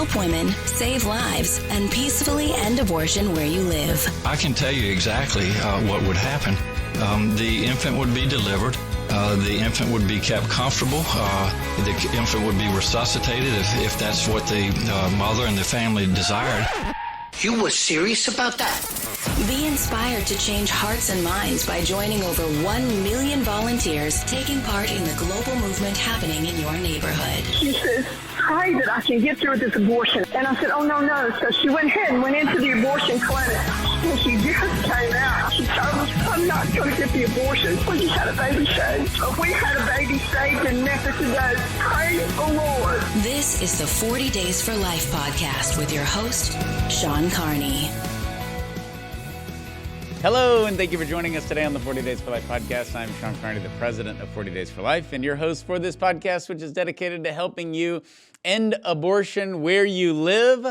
help women save lives and peacefully end abortion where you live. I can tell you exactly what would happen. The infant would be delivered. The infant would be kept comfortable. The infant would be resuscitated if that's what the mother and the family desired. You were serious about that? Be inspired to change hearts and minds by joining over 1 million volunteers taking part in the global movement happening in your neighborhood. She says, pray that I can get through this abortion. And I said, oh, no. So she went ahead and went into the abortion clinic. And she just came out. She told us, I'm not going to get the abortion. We just had a baby saved. So we had a baby saved in Memphis today. Praise the Lord. This is the 40 Days for Life podcast with your host, Sean Carney. Hello, and thank you for joining us today on the 40 Days for Life podcast. I'm Sean Carney, the president of 40 Days for Life, and your host for this podcast, which is dedicated to helping you end abortion where you live.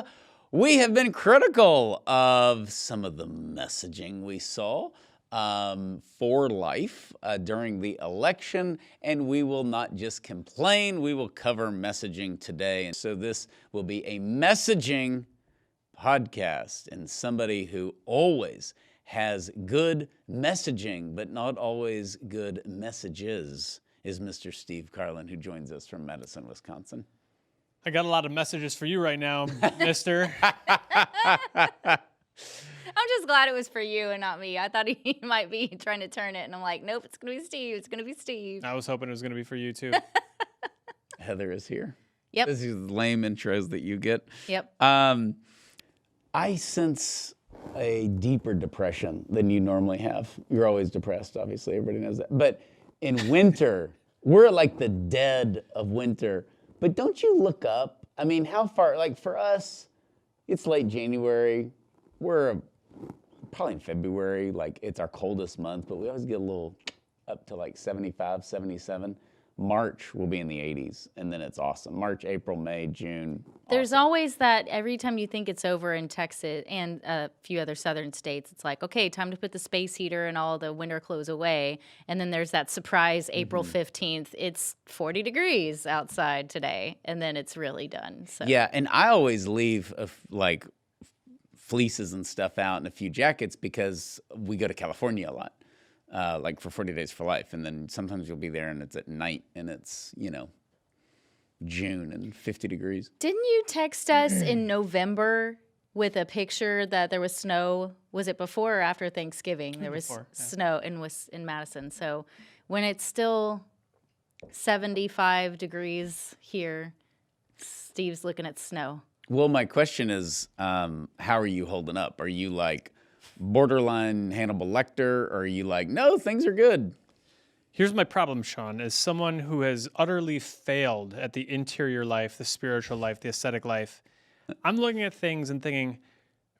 We have been critical of some of the messaging we saw for life during the election, and we will not just complain, we will cover messaging today. And so this will be a messaging podcast, and somebody who always has good messaging, but not always good messages, is Mr. Steve Carlin, who joins us from Madison, Wisconsin. I got a lot of messages for you right now, mister. I'm just glad it was for you and not me. I thought he might be trying to turn it, and I'm like, nope, it's going to be Steve. It's going to be Steve. I was hoping it was going to be for you, too. Heather is here. Yep. This is the lame intros that you get. Yep. I sense a deeper depression than you normally have. You're always depressed, obviously. Everybody knows that. But in winter, we're like the dead of winter. But don't you look up? I mean, how far? Like for us, it's late January. We're probably in February. Like it's our coldest month, but we always get a little up to like 75, 77. March will be in the 80s, and then it's awesome. March, April, May, June. There's always that every time you think it's over in Texas and a few other southern states, it's like, okay, time to put the space heater and all the winter clothes away. And then there's that surprise April 15th. It's 40 degrees outside today, and then it's really done. So. Yeah, and I always leave like fleeces and stuff out and a few jackets because we go to California a lot. Like for 40 Days for Life. And then sometimes you'll be there and it's at night and it's, June and 50 degrees. Didn't you text us in November with a picture that there was snow? Was it before or after Thanksgiving? There was snow in Madison. So when it's still 75 degrees here, Steve's looking at snow. Well, my question is, how are you holding up? Are you like borderline Hannibal Lecter, or are you like, no, things are good? Here's my problem, Sean. As someone who has utterly failed at the interior life, the spiritual life, the ascetic life, I'm looking at things and thinking,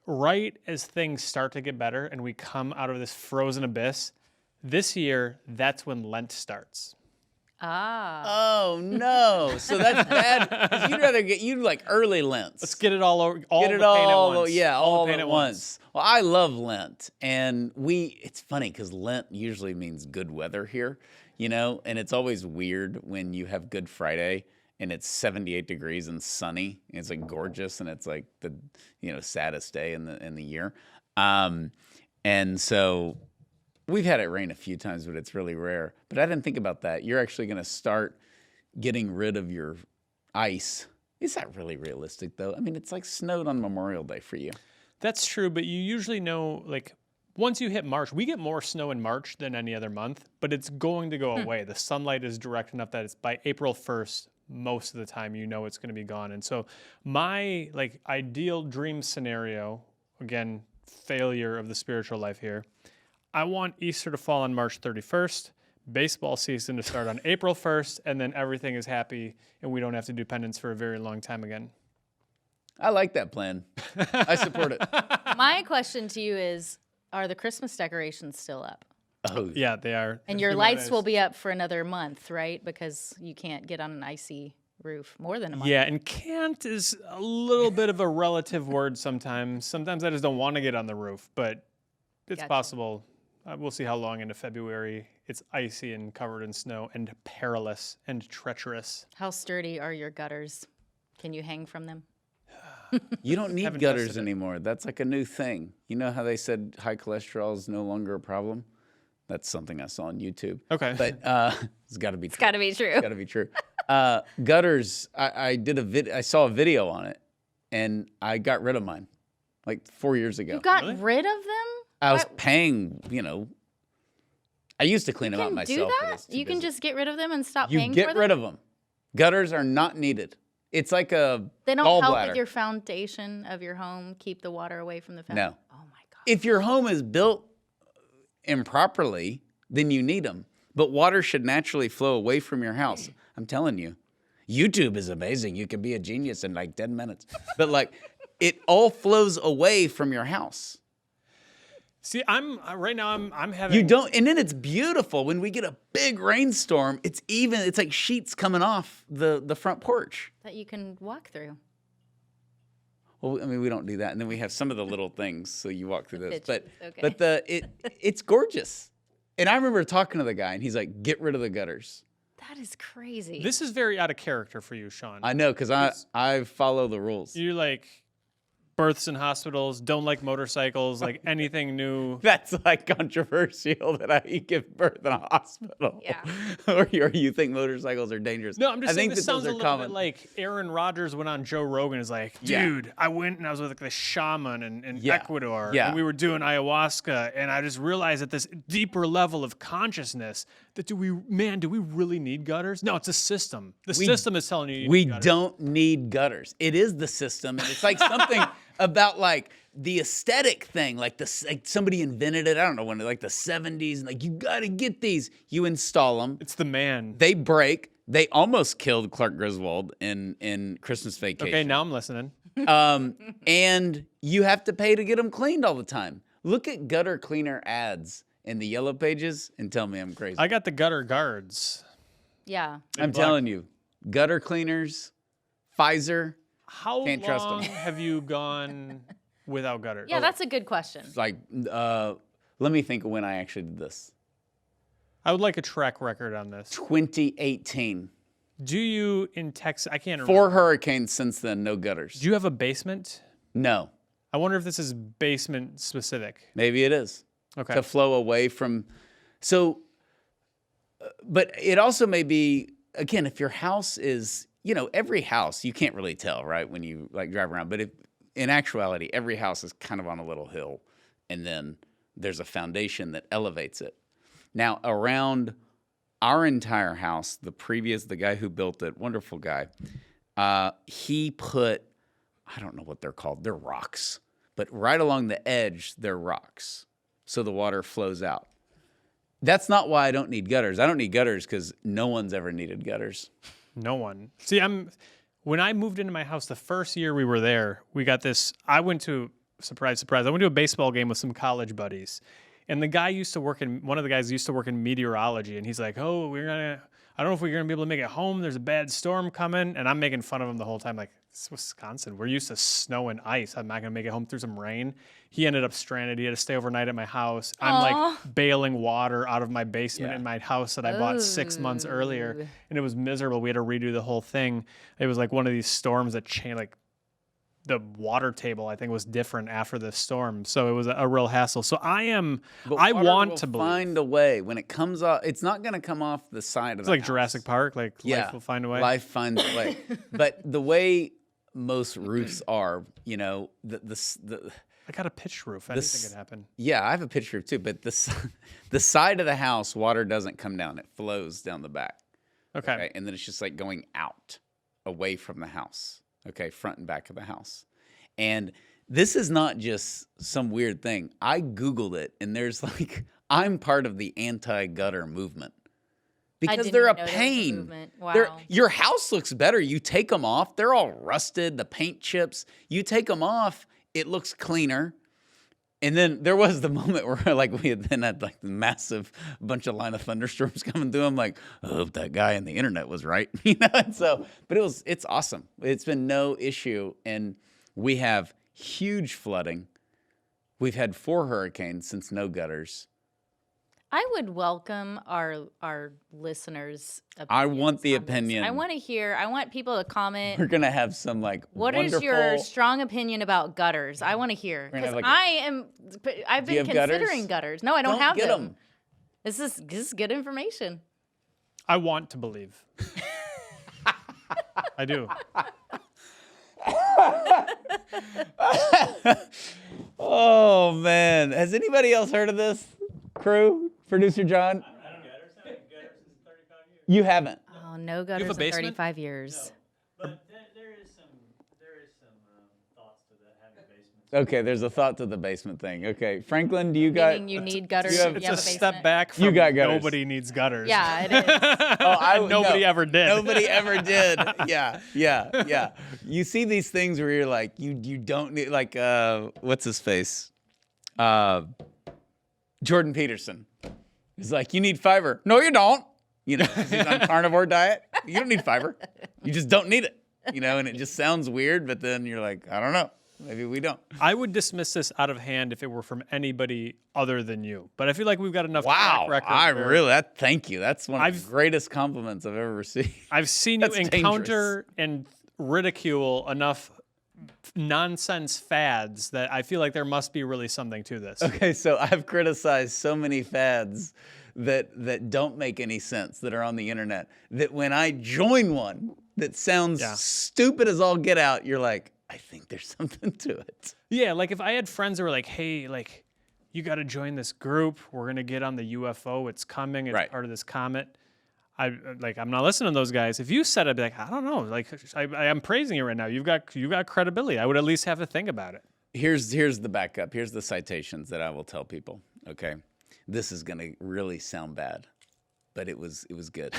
right as things start to get better and we come out of this frozen abyss, this year, that's when Lent starts. Oh, no. So that's bad. 'Cause you'd rather you like early Lents. Let's get it all over, Get it the pain all, at once. yeah, all the pain at once. Well, I love Lent, and it's funny because Lent usually means good weather here, and it's always weird when you have Good Friday and it's 78 degrees and sunny, and it's like gorgeous, and it's like the saddest day in the year, and so. We've had it rain a few times, but it's really rare. But I didn't think about that. You're actually going to start getting rid of your ice. Is that really realistic, though? I mean, it's like snowed on Memorial Day for you. That's true, but you usually know, like, once you hit March, we get more snow in March than any other month, but it's going to go away. The sunlight is direct enough that it's by April 1st, most of the time, it's going to be gone. And so my, ideal dream scenario, again, failure of the spiritual life here, I want Easter to fall on March 31st, baseball season to start on April 1st, and then everything is happy and we don't have to do penance for a very long time again. I like that plan. I support it. My question to you is, are the Christmas decorations still up? Oh, yeah, they are. And your lights will be up for another month, right? Because you can't get on an icy roof more than a month. Yeah, and can't is a little bit of a relative word sometimes. Sometimes I just don't want to get on the roof, but it's possible. We'll see how long into February it's icy and covered in snow and perilous and treacherous. How sturdy are your gutters? Can you hang from them? You don't need Haven't gutters tested it. anymore. That's like a new thing. You know how they said high cholesterol is no longer a problem? That's something I saw on YouTube. Okay. But it's got to be. It's got to be true. It's got to be true. Gutters. I saw a video on it, and I got rid of mine, like 4 years ago. You got Really? rid of them? I was Why- paying. I used to clean them out You can myself. do but that? it's too You can busy. just get rid of them and stop You paying for get them? rid of them. Gutters are not needed. It's like a They don't help gallbladder. with your foundation of your home, keep the water away from the foundation? No. Oh my God. If your home is built improperly, then you need them. But water should naturally flow away from your house. I'm telling you. YouTube is amazing. You can be a genius in like 10 minutes. But like it all flows away from your house. See, I'm having. You don't, and then it's beautiful when we get a big rainstorm. It's like sheets coming off the front porch. That you can walk through. Well, I mean, we don't do that, and then we have some of the little things. So you walk through those, pitches, but okay. it's gorgeous. And I remember talking to the guy, and he's like, "Get rid of the gutters." That is crazy. This is very out of character for you, Sean. I know, because I follow the rules. You like births in hospitals, don't like motorcycles, like anything new. That's like controversial that I give birth in a hospital. Yeah. or you think motorcycles are dangerous. No, I'm just I saying think this that sounds those a are little common. bit like Aaron Rodgers went on Joe Rogan. Is like, Yeah. dude, I went and I was with like the shaman in Yeah. Ecuador, Yeah. and we were doing ayahuasca, and I just realized at this deeper level of consciousness that do we really need gutters? No, it's a system. The system is telling you we need gutters. don't need gutters. It is the system, and it's like something about like the aesthetic thing, like somebody invented it. I don't know when, like the 70s, and like you got to get these. You install them. It's the man. They break. They almost killed Clark Griswold in Christmas Vacation. Okay, now I'm listening. And you have to pay to get them cleaned all the time. Look at gutter cleaner ads in the yellow pages and tell me I'm crazy. I got the gutter guards. yeah. I'm telling you, gutter cleaners, Pfizer. How Can't trust 'em. long have you gone without gutters? Yeah, that's a good question. Like, let me think of when I actually did this. I would like a track record on this. 2018. Do you in Texas? I can't remember. 4 hurricanes since then, no gutters. Do you have a basement? No. I wonder if this is basement specific. Maybe it is. Okay. To flow away from. So, but it also may be, again, if your house is, every house, you can't really tell, right, when you like drive around. But if, in actuality, every house is kind of on a little hill, and then there's a foundation that elevates it. Now, around our entire house, the guy who built it, wonderful guy, he put, I don't know what they're called, they're rocks, but right along the edge, they're rocks, so the water flows out. That's not why I don't need gutters. I don't need gutters because no one's ever needed gutters. No one. See, when I moved into my house, the first year we were there, we got this. I went to, surprise, surprise, I went to a baseball game with some college buddies. And one of the guys used to work in meteorology. And he's like, oh, I don't know if we're going to be able to make it home. There's a bad storm coming. And I'm making fun of him the whole time. Like, it's Wisconsin. We're used to snow and ice. I'm not going to make it home through some rain. He ended up stranded. He had to stay overnight at my house. I'm like bailing water out of my basement in my house that I bought 6 months earlier. And it was miserable. We had to redo the whole thing. It was like one of these storms that changed, like, the water table, I think, was different after the storm. So it was a real hassle. So I want to believe. Find a way. When it comes off, it's not going to come off the side of It's the like house. Jurassic Park, like life will find a way. Life finds a way. But the way most roofs are, the I got a pitched roof. Anything could happen. yeah, I have a picture too, but the side of the house, water doesn't come down. It flows down the back. Okay. And then it's just like going out, away from the house. Okay, front and back of the house. And this is not just some weird thing. I Googled it, and there's like, I'm part of the anti-gutter movement. Because didn't they're a even know there was a pain. movement. Wow. Your house looks better. You take them off, they're all rusted, the paint chips. You take them off, it looks cleaner. And then there was the moment where like we had then had like the massive bunch of line of thunderstorms coming through. I'm like, I hope that guy on the internet was right. And so, but it's awesome. It's been no issue. And we have huge flooding. We've had 4 hurricanes since no gutters. I would welcome our listeners' opinions. I want the on this. opinion. I want to hear. I want people to comment. We're gonna have some like What wonderful... is your strong opinion about gutters? I want to hear We're gonna because have, like, I've Do you been have considering gutters. No, I don't have get them. This is good information. I want to believe. I do. Oh man, has anybody else heard of this? Crew, producer John. You haven't. Oh, no gutters in basement? 35 years. But there is some thoughts to the having basements. Okay, there's a thought to the basement thing. Okay, Franklin, do you got? Meaning you need gutters. you have- if It's you a have step basement? back from You got gutters. nobody needs gutters. Yeah, it is. Oh, Nobody no, ever did. Nobody ever did. Yeah. You see these things where you're like, you don't need like what's his face? Jordan Peterson. He's like, you need fiber. No, you don't. You know, 'cause he's on carnivore diet. You don't need fiber. You just don't need it. You know, and it just sounds weird, but then you're like, I don't know. Maybe we don't. I would dismiss this out of hand if it were from anybody other than you. But I feel like we've got enough Wow. track record. Thank you. That's one of the greatest compliments I've ever received. I've seen you That's encounter and ridicule enough nonsense fads that I feel like there must be really something to this. Okay, so I've criticized so many fads that don't make any sense that are on the internet that when I join one that sounds stupid as all get out, you're like, I think there's something to it. Yeah, like if I had friends that were like, hey, like, you got to join this group. We're going to get on the UFO. It's coming. It's part of this comet. I'm not listening to those guys. If you said, I'd be like, I don't know. Like, I'm praising you right now. You've got credibility. I would at least have to think about it. Here's the backup. Here's the citations that I will tell people. Okay, this is gonna really sound bad, but it was good.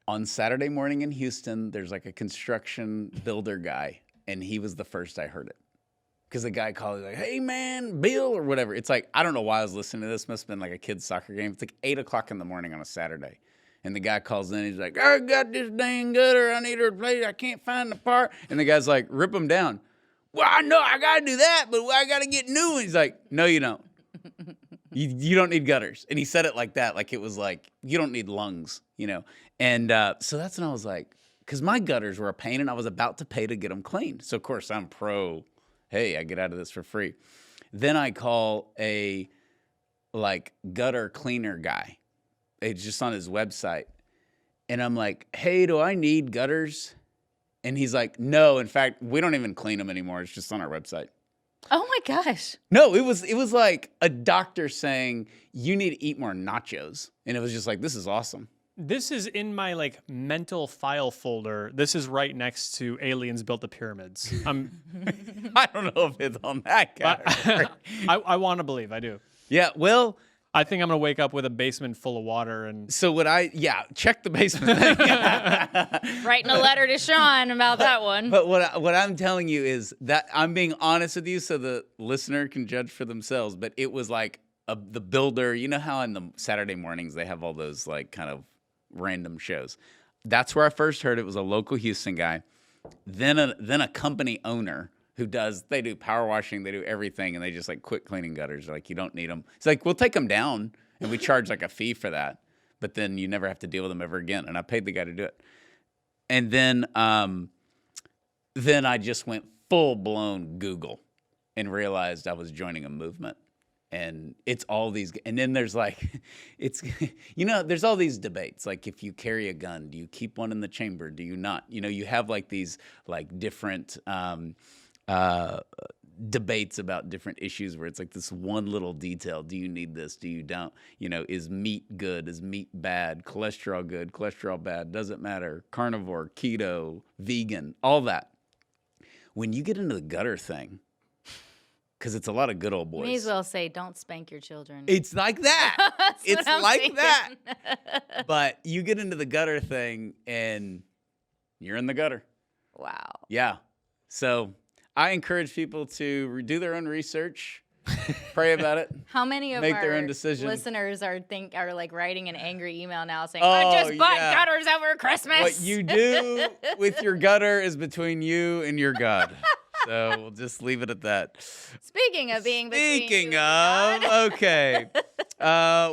On Saturday morning in Houston, there's like a construction builder guy, and he was the first I heard it. Because the guy called, like, hey man, Bill, or whatever. It's like, I don't know why I was listening to this. Must have been like a kid's soccer game. It's like 8 o'clock in the morning on a Saturday. And the guy calls in, he's like, I got this dang gutter, I need to replace it, I can't find the part. And the guy's like, rip them down. Well, I know I gotta do that, but I gotta get new ones. He's like, no, you don't. You don't need gutters. And he said it like that, like it was like, you don't need lungs, you know? And so that's when I was like, because my gutters were a pain and I was about to pay to get them cleaned. So, of course, I'm pro, hey, I get out of this for free. Then I call a, like, gutter cleaner guy. It's just on his website. And I'm like, hey, do I need gutters? And he's like, no, in fact, we don't even clean them anymore. It's just on our website. Oh my gosh. No, it was like a doctor saying, you need to eat more nachos. And it was just like, this is awesome. This is in my like mental file folder. This is right next to aliens built the pyramids. I don't know if it's on that category. I want to believe. I do. Yeah, well, I think I'm going to wake up with a basement full of water. And so check the basement thing. Writing a letter to Sean about that one. But what I'm telling you is that I'm being honest with you so the listener can judge for themselves. But it was like the builder, you know how in the Saturday mornings they have all those like kind of random shows. That's where I first heard it was a local Houston guy. Then a company owner who they do power washing, they do everything, and they just like quit cleaning gutters. They're like, you don't need them. It's like, we'll take them down, and we charge like a fee for that. But then you never have to deal with them ever again. And I paid the guy to do it. And then I just went full-blown Google and realized I was joining a movement. And it's all these, and then there's like, there's all these debates. Like, if you carry a gun, do you keep one in the chamber? Do you not? You know, you have like these like different debates about different issues where it's like this one little detail. Do you need this? Do you don't? You know, is meat good? Is meat bad? Cholesterol good? Cholesterol bad? Doesn't matter. Carnivore, keto, vegan, all that. When you get into the gutter thing, because it's a lot of good old boys. May as well say, don't spank your children. It's like that. It's like thinking. that. But you get into the gutter thing and you're in the gutter. Wow. Yeah. So I encourage people to do their own research, pray about it. How many of make our their own decision. listeners are like writing an angry email now saying, I just bought gutters over Christmas. What you do with your gutter is between you and your God. So we'll just leave it at that. Speaking of being between you Speaking and of, God. okay.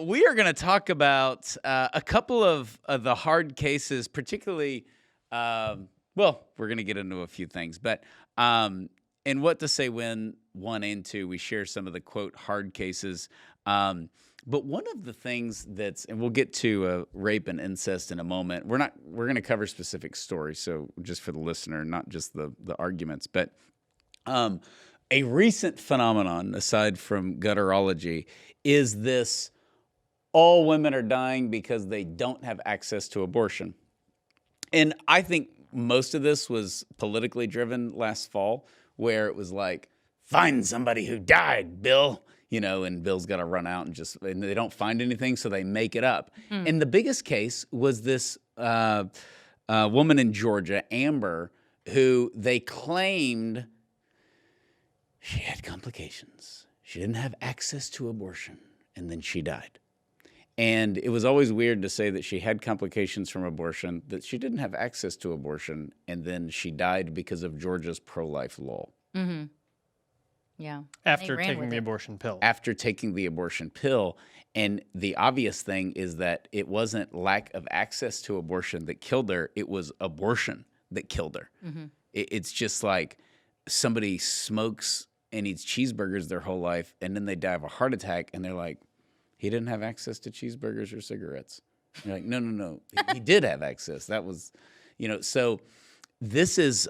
We are going to talk about a couple of the hard cases, particularly, well, we're going to get into a few things, but in What to Say When 1 and 2, we share some of the, quote, hard cases. But one of the things that's, and we'll get to rape and incest in a moment. We're going to cover specific stories, so just for the listener, not just the arguments, but a recent phenomenon, aside from gutterology, is this: all women are dying because they don't have access to abortion. And I think most of this was politically driven last fall, where it was like, find somebody who died, Bill. And Bill's got to run out and they don't find anything, so they make it up. And the biggest case was this woman in Georgia, Amber, who they claimed she had complications. She didn't have access to abortion, and then she died. And it was always weird to say that she had complications from abortion, that she didn't have access to abortion, and then she died because of Georgia's pro-life law. Mm-hmm. Yeah. After taking the abortion pill. After taking the abortion pill. And the obvious thing is that it wasn't lack of access to abortion that killed her. It was abortion that killed her. Mm-hmm. It's just like somebody smokes and eats cheeseburgers their whole life, and then they die of a heart attack, and they're like, he didn't have access to cheeseburgers or cigarettes. And you're like, no. He did have access. That was, so this is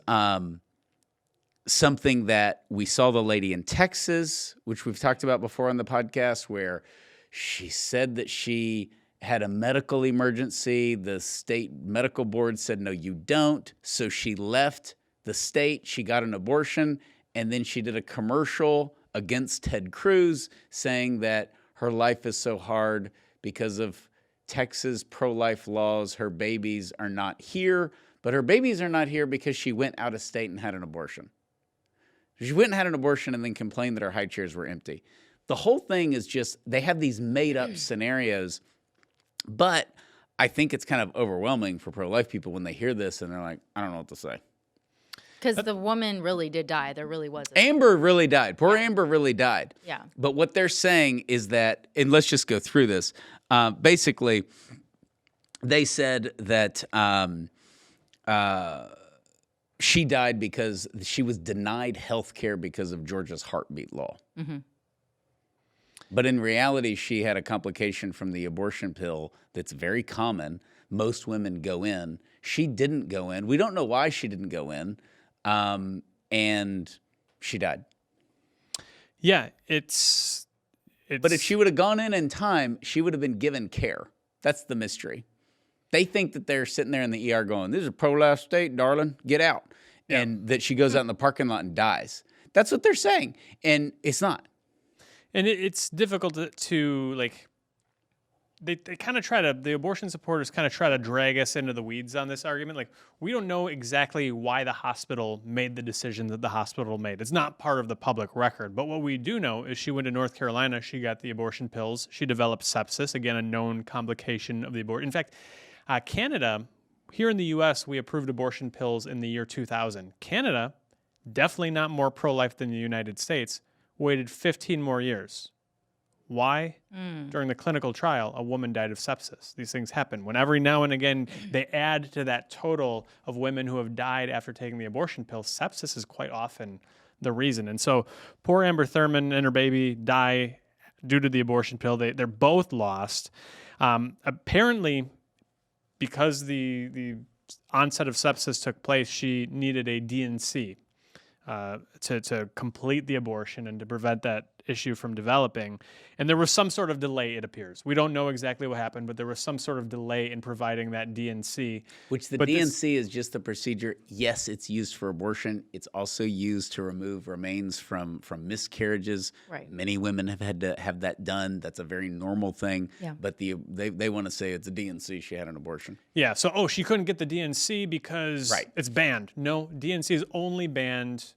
something that we saw the lady in Texas, which we've talked about before on the podcast, where she said that she had a medical emergency. The state medical board said, no, you don't. So she left the state. She got an abortion. And then she did a commercial against Ted Cruz saying that her life is so hard because of Texas pro-life laws. Her babies are not here. But her babies are not here because she went out of state and had an abortion. She went and had an abortion and then complained that her high chairs were empty. The whole thing is just, they have these made-up scenarios, but I think it's kind of overwhelming for pro-life people when they hear this and they're like, I don't know what to say. Because the woman really did die. There really was. Amber really died. Poor Amber really died. Yeah. But what they're saying is that, and let's just go through this. Basically, they said that she died because she was denied health care because of Georgia's heartbeat law. Mm-hmm. But in reality, she had a complication from the abortion pill that's very common. Most women go in. She didn't go in. We don't know why she didn't go in. And she died. Yeah, it's But if she would have gone in time, she would have been given care. That's the mystery. They think that they're sitting there in the ER going, this is a pro-life state, darling, get out. Yeah. And that she goes out in the parking lot and dies. That's what they're saying. And it's not. And it's difficult to like, they kind of try to, the abortion supporters kind of try to drag us into the weeds on this argument. Like, we don't know exactly why the hospital made the decision that the hospital made. It's not part of the public record. But what we do know is she went to North Carolina. She got the abortion pills. She developed sepsis, again, a known complication of the abortion. In fact, Canada, here in the U.S., we approved abortion pills in the year 2000. Canada, definitely not more pro-life than the United States, waited 15 more years. Why? During the clinical trial, a woman died of sepsis. These things happen. When every now and again they add to that total of women who have died after taking the abortion pill, sepsis is quite often the reason. And so poor Amber Thurman and her baby die due to the abortion pill. They're both lost. Apparently, because the onset of sepsis took place, she needed a D&C to complete the abortion and to prevent that issue from developing. And there was some sort of delay, it appears. We don't know exactly what happened, but there was some sort of delay in providing that D&C. Which the D&C is just the procedure. Yes, it's used for abortion. It's also used to remove remains from miscarriages. Right. Many women have had to have that done. That's a very normal thing. Yeah. But they want to say it's a D&C. She had an abortion. Yeah. So, she couldn't get the D&C because it's banned. No, D&C is only banned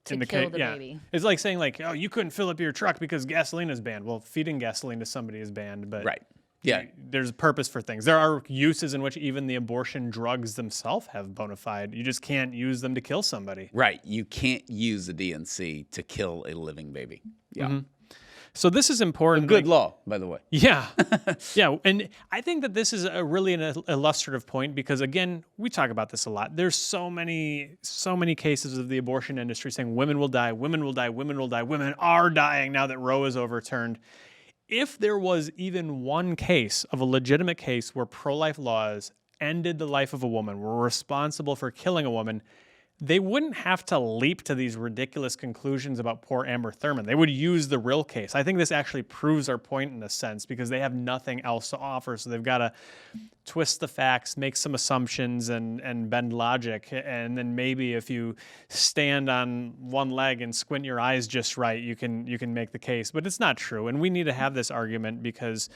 to kill the baby. It's like saying you couldn't fill up your truck because gasoline is banned. Well, feeding gasoline to somebody is banned, but right. Yeah. There's a purpose for things. There are uses in which even the abortion drugs themselves have bona fide. You just can't use them to kill somebody. Right. You can't use a DNC to kill a living baby. Yeah. So this is important. Good law, by the way. Yeah. Yeah. And I think that this is a really an illustrative point because, again, we talk about this a lot. There's so many cases of the abortion industry saying women will die, women will die, women will die. Women are dying now that Roe is overturned. If there was even one case of a legitimate case where pro-life laws ended the life of a woman, were responsible for killing a woman, they wouldn't have to leap to these ridiculous conclusions about poor Amber Thurman. They would use the real case. I think this actually proves our point in a sense because they have nothing else to offer. So they've got to twist the facts, make some assumptions, and bend logic. And then maybe if you stand on one leg and squint your eyes just right, you can make the case. But it's not true. And we need to have this argument because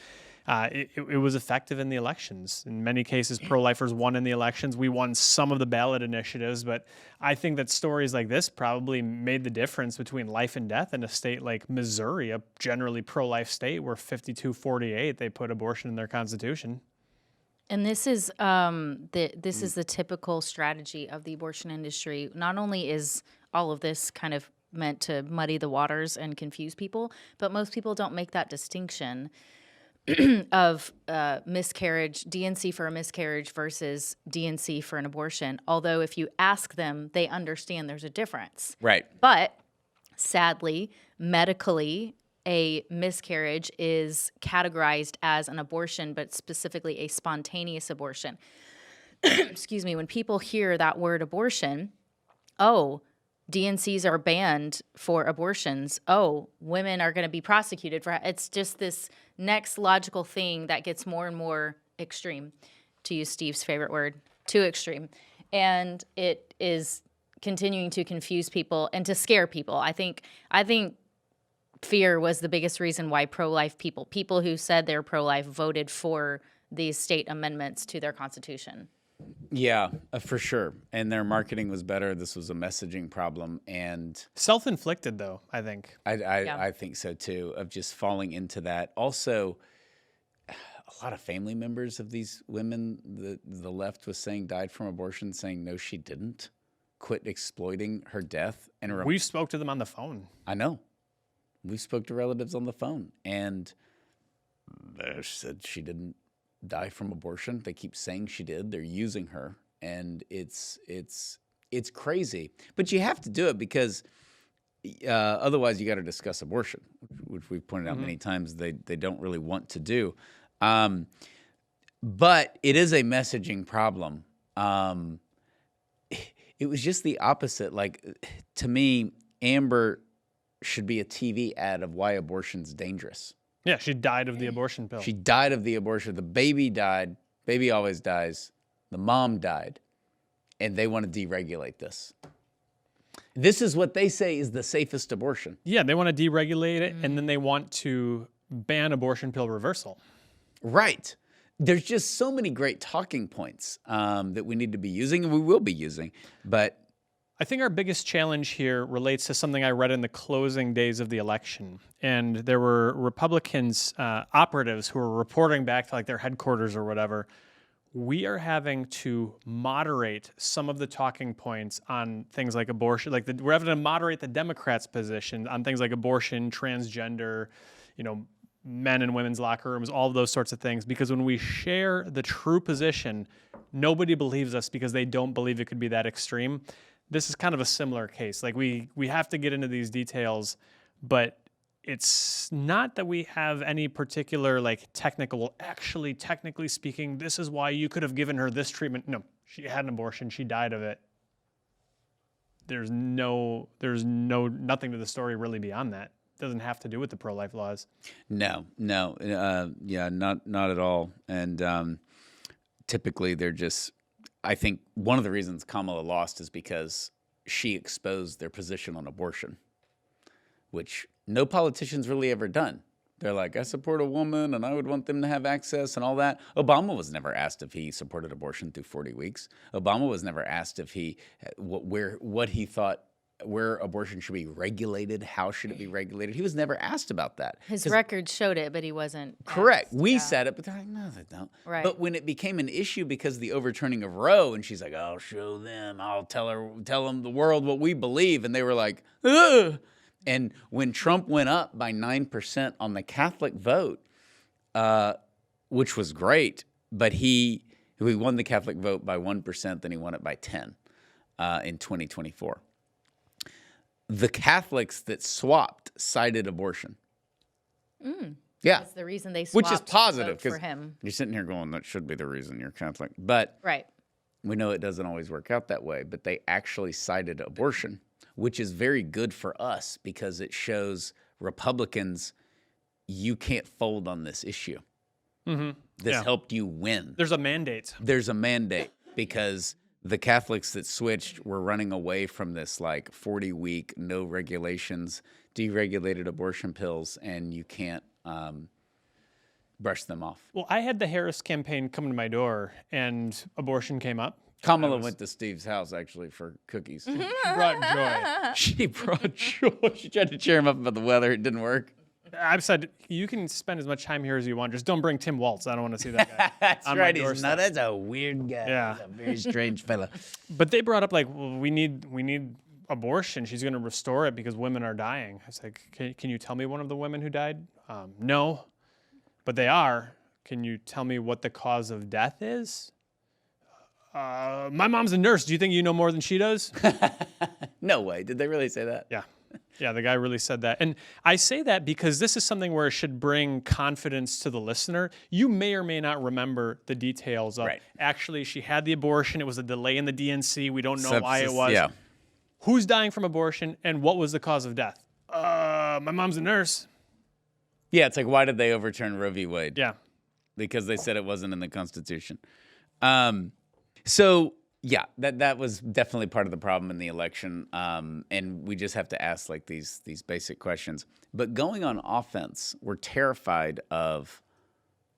it was effective in the elections. In many cases, pro-lifers won in the elections. We won some of the ballot initiatives, but I think that stories like this probably made the difference between life and death in a state like Missouri, a generally pro-life state where 52-48, they put abortion in their constitution. And this is the typical strategy of the abortion industry. Not only is all of this kind of meant to muddy the waters and confuse people, but most people don't make that distinction of miscarriage, DNC for a miscarriage versus DNC for an abortion. Although if you ask them, they understand there's a difference. Right. But sadly, medically, a miscarriage is categorized as an abortion, but specifically a spontaneous abortion. Excuse me. When people hear that word abortion, oh, DNCs are banned for abortions. Oh, women are going to be prosecuted for it's just this next logical thing that gets more and more extreme, to use Steve's favorite word, too extreme. And it is continuing to confuse people and to scare people. I think fear was the biggest reason why pro-life people who said they're pro-life voted for these state amendments to their constitution. Yeah, for sure. And their marketing was better. This was a messaging problem. And self-inflicted, though, I think. I think so, too, of just falling into that. Also, a lot of family members of these women, the left was saying died from abortion, saying, no, she didn't. Quit exploiting her death. And we spoke to them on the phone. I know. We spoke to relatives on the phone. And they said she didn't die from abortion. They keep saying she did. They're using her, and it's crazy. But you have to do it because otherwise you got to discuss abortion, which we've pointed out many times they don't really want to do. But it is a messaging problem. It was just the opposite. Like, to me, Amber should be a TV ad of why abortion's dangerous. Yeah, she died of the abortion pill. She died of the abortion. The baby died. Baby always dies. The mom died. And they want to deregulate this. This is what they say is the safest abortion. Yeah, they want to deregulate it, and then they want to ban abortion pill reversal. Right. There's just so many great talking points that we need to be using, and we will be using. But I think our biggest challenge here relates to something I read in the closing days of the election. And there were Republicans, operatives who were reporting back to like their headquarters or whatever. We are having to moderate some of the talking points on things like abortion. We're having to moderate the Democrats' position on things like abortion, transgender, men and women's locker rooms, all of those sorts of things. Because when we share the true position, nobody believes us because they don't believe it could be that extreme. This is kind of a similar case. Like we have to get into these details, but it's not that we have any particular technically speaking, this is why you could have given her this treatment. No, she had an abortion. She died of it. There's nothing to the story really beyond that. It doesn't have to do with the pro-life laws. No, not at all. And typically they're just, I think one of the reasons Kamala lost is because she exposed their position on abortion, which no politician's really ever done. They're like, I support a woman and I would want them to have access and all that. Obama was never asked if he supported abortion through 40 weeks. Obama was never asked if he what he thought where abortion should be regulated, how should it be regulated. He was never asked about that. His record showed it, but he wasn't. Correct. asked. We said it, but they're like, no, they don't. Right. But when it became an issue because of the overturning of Roe, and she's like, I'll show them, I'll tell them the world what we believe, and they were like, ugh. And when Trump went up by 9% on the Catholic vote, which was great, but he won the Catholic vote by 1%, then he won it by 10 in 2024. The Catholics that swapped cited abortion. Yeah. That's the reason they Which swapped is positive vote for him. you're sitting here going, that should be the reason you're Catholic. But Right. we know it doesn't always work out that way. But they actually cited abortion, which is very good for us because it shows Republicans you can't fold on this issue. This helped you win. There's a mandate. There's a mandate because the Catholics that switched were running away from this like 40-week, no regulations, deregulated abortion pills, and you can't brush them off. Well, I had the Harris campaign come to my door, and abortion came up. Kamala went to Steve's house, actually, for cookies. She brought joy. She brought joy. She tried to cheer him up about the weather. It didn't work. I've said, you can spend as much time here as you want. Just don't bring Tim Waltz. I don't want to see that guy. That's on right. my He's not. That's a weird guy. Yeah. He's a very strange fella. But they brought up, like, well, we need abortion. She's going to restore it because women are dying. I was like, can you tell me one of the women who died? No, but they are. Can you tell me what the cause of death is? My mom's a nurse. Do you think you know more than she does? No way. Did they really say that? Yeah. Yeah, the guy really said that. And I say that because this is something where it should bring confidence to the listener. You may or may not remember the details of, actually, she had the abortion. It was a delay in the DNC. We don't know why it was. Yeah. Who's dying from abortion, and what was the cause of death? My mom's a nurse. Yeah, it's like, why did they overturn Roe v. Wade? Yeah. Because they said it wasn't in the Constitution. So yeah, that was definitely part of the problem in the election, and we just have to ask like these basic questions. But going on offense, we're terrified of,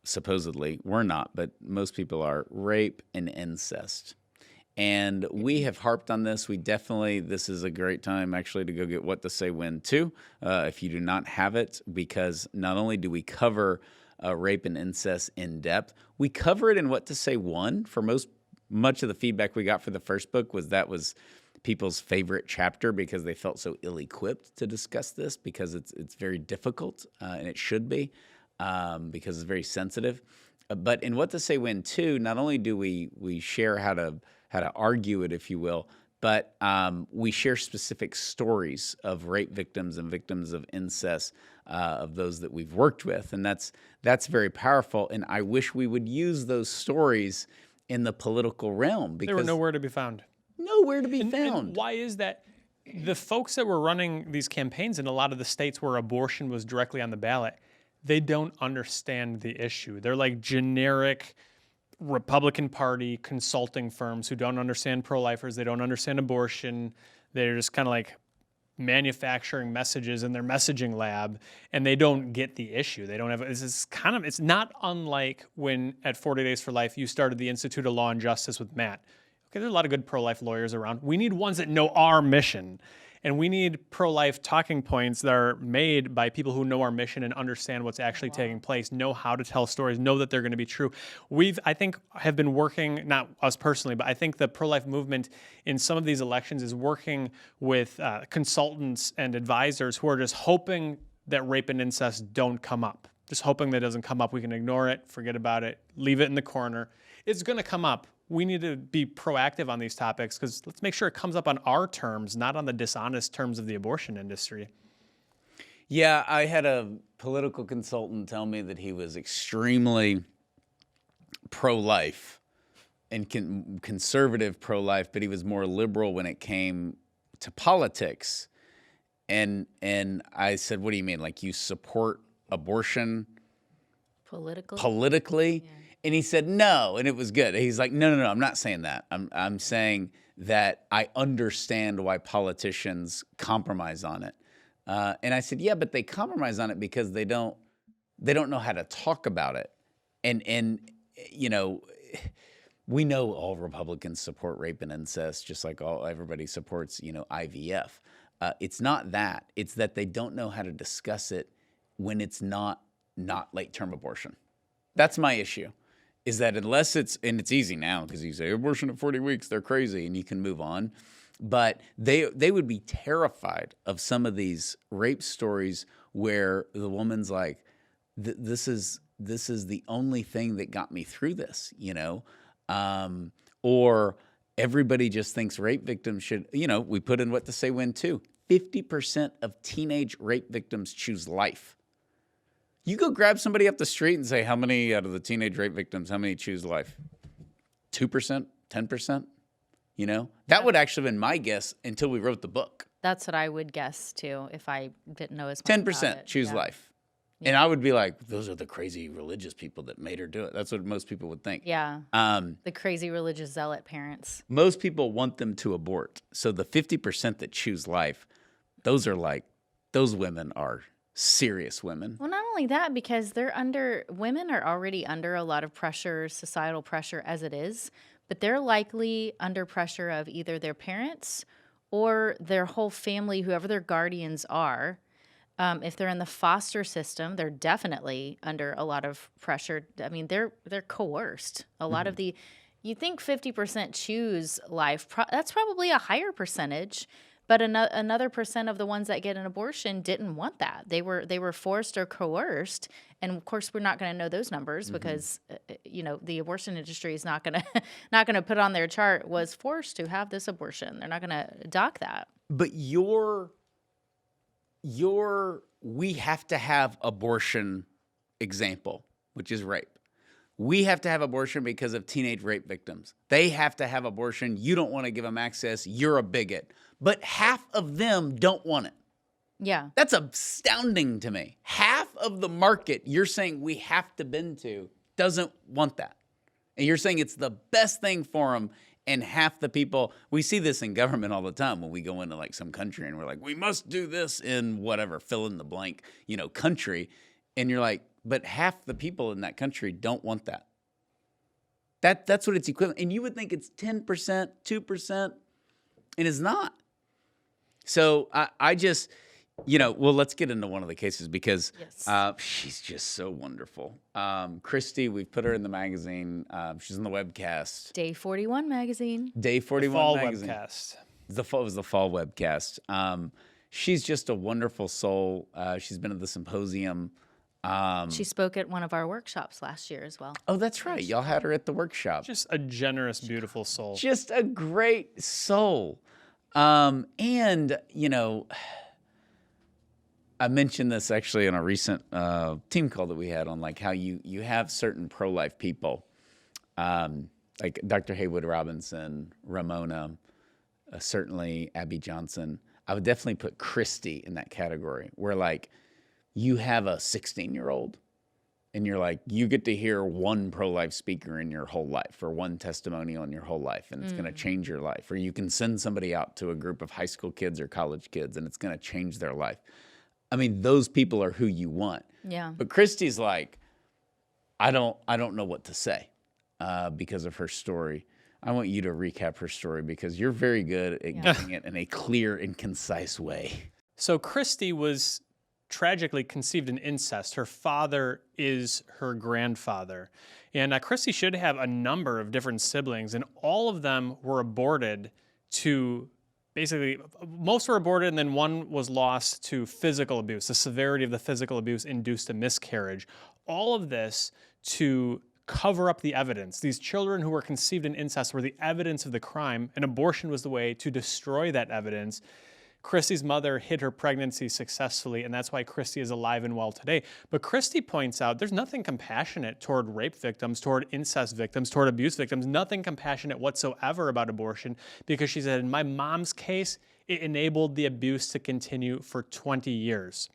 supposedly, we're not, but most people are, rape and incest. And we have harped on this. This is a great time actually to go get What to Say When too, if you do not have it, because not only do we cover rape and incest in depth, we cover it in What to Say One. For much of the feedback we got for the first book was people's favorite chapter because they felt so ill-equipped to discuss this because it's very difficult, and it should be because it's very sensitive. But in What to Say When too, not only do we share how to argue it, if you will, but we share specific stories of rape victims and victims of incest, of those that we've worked with, and that's very powerful. And I wish we would use those stories in the political realm because they were nowhere to be found. Nowhere to be found. And why is that? The folks that were running these campaigns in a lot of the states where abortion was directly on the ballot, they don't understand the issue. They're like generic Republican Party consulting firms who don't understand pro-lifers. They don't understand abortion. They're just kind of like manufacturing messages in their messaging lab, and they don't get the issue. They don't have, it's not unlike when at 40 Days for Life, you started the Institute of Law and Justice with Matt. Okay, there's a lot of good pro-life lawyers around. We need ones that know our mission. And we need pro-life talking points that are made by people who know our mission and understand what's actually taking place, know how to tell stories, know that they're going to be true. I think, have been working, not us personally, but I think the pro-life movement in some of these elections is working with consultants and advisors who are just hoping that rape and incest don't come up. Just hoping that it doesn't come up. We can ignore it, forget about it, leave it in the corner. It's going to come up. We need to be proactive on these topics because let's make sure it comes up on our terms, not on the dishonest terms of the abortion industry. Yeah, I had a political consultant tell me that he was extremely pro-life and conservative pro-life, but he was more liberal when it came to politics. And I said, what do you mean? Like you support abortion politically? Yeah. And he said, no, and it was good. He's like, no, I'm not saying that. I'm saying that I understand why politicians compromise on it. And I said, yeah, but they compromise on it because they don't know how to talk about it. And you know, we know all Republicans support rape and incest, just like everybody supports, IVF. It's not that. It's that they don't know how to discuss it when it's not late-term abortion. That's my issue, is that unless it's easy now because you say abortion at 40 weeks, they're crazy, and you can move on. But they would be terrified of some of these rape stories where the woman's like, this is the only thing that got me through this, or everybody just thinks rape victims should, we put in What to Say When too. 50% of teenage rape victims choose life. You go grab somebody up the street and say, how many out of the teenage rape victims, how many choose life? 2%, 10%? That would actually have been my guess until we wrote the book. That's what I would guess too if I didn't know as much 10% about it. choose life. Yeah. And I would be like, those are the crazy religious people that made her do it. That's what most people would think. Yeah. The crazy religious zealot parents. Most people want them to abort. So the 50% that choose life, those women are serious women. Well, not only that, because women are already under a lot of pressure, societal pressure as it is, but they're likely under pressure of either their parents or their whole family, whoever their guardians are. If they're in the foster system, they're definitely under a lot of pressure. I mean, they're coerced. A lot of you think 50% choose life. That's probably a higher percentage. But another percent of the ones that get an abortion didn't want that. They were forced or coerced, and of course we're not going to know those numbers because the abortion industry is not going to put on their chart was forced to have this abortion. They're not going to dock that. But we have to have abortion example, which is rape. We have to have abortion because of teenage rape victims. They have to have abortion. You don't want to give them access. You're a bigot. But half of them don't want it. Yeah. That's astounding to me. Half of the market you're saying we have to bend to doesn't want that. And you're saying it's the best thing for them. And half the people, we see this in government all the time when we go into like some country and we're like, we must do this in whatever, fill in the blank, country. And you're like, but half the people in that country don't want that. That's what it's equivalent. And you would think it's 10%, 2%, and it's not. So I just, let's get into one of the cases because she's just so wonderful. Christy, we've put her in the magazine. She's in the webcast. Day 41 magazine. Day 41 fall magazine. Webcast. It was the fall webcast. She's just a wonderful soul. She's been at the symposium. She spoke at one of our workshops last year as well. Oh, that's right. Y'all had her at the workshop. Just a generous, beautiful soul. Just a great soul. I mentioned this actually in a recent team call that we had on like how you have certain pro-life people, like Dr. Haywood Robinson, Ramona, certainly Abby Johnson. I would definitely put Christy in that category where like you have a 16-year-old and you're like, you get to hear one pro-life speaker in your whole life or one testimonial in your whole life and it's going to change your life. Or you can send somebody out to a group of high school kids or college kids and it's going to change their life. I mean, those people are who you want. Yeah. But Christy's like, I don't know what to say because of her story. I want you to recap her story because you're very good at getting it in a clear and concise way. So Christy was tragically conceived in incest. Her father is her grandfather. And Christy should have a number of different siblings, and all of them were aborted to basically, most were aborted, and then one was lost to physical abuse. The severity of the physical abuse induced a miscarriage. All of this to cover up the evidence. These children who were conceived in incest were the evidence of the crime, and abortion was the way to destroy that evidence. Christy's mother hid her pregnancy successfully, and that's why Christy is alive and well today. But Christy points out there's nothing compassionate toward rape victims, toward incest victims, toward abuse victims, nothing compassionate whatsoever about abortion, because she said, in my mom's case, it enabled the abuse to continue for 20 years.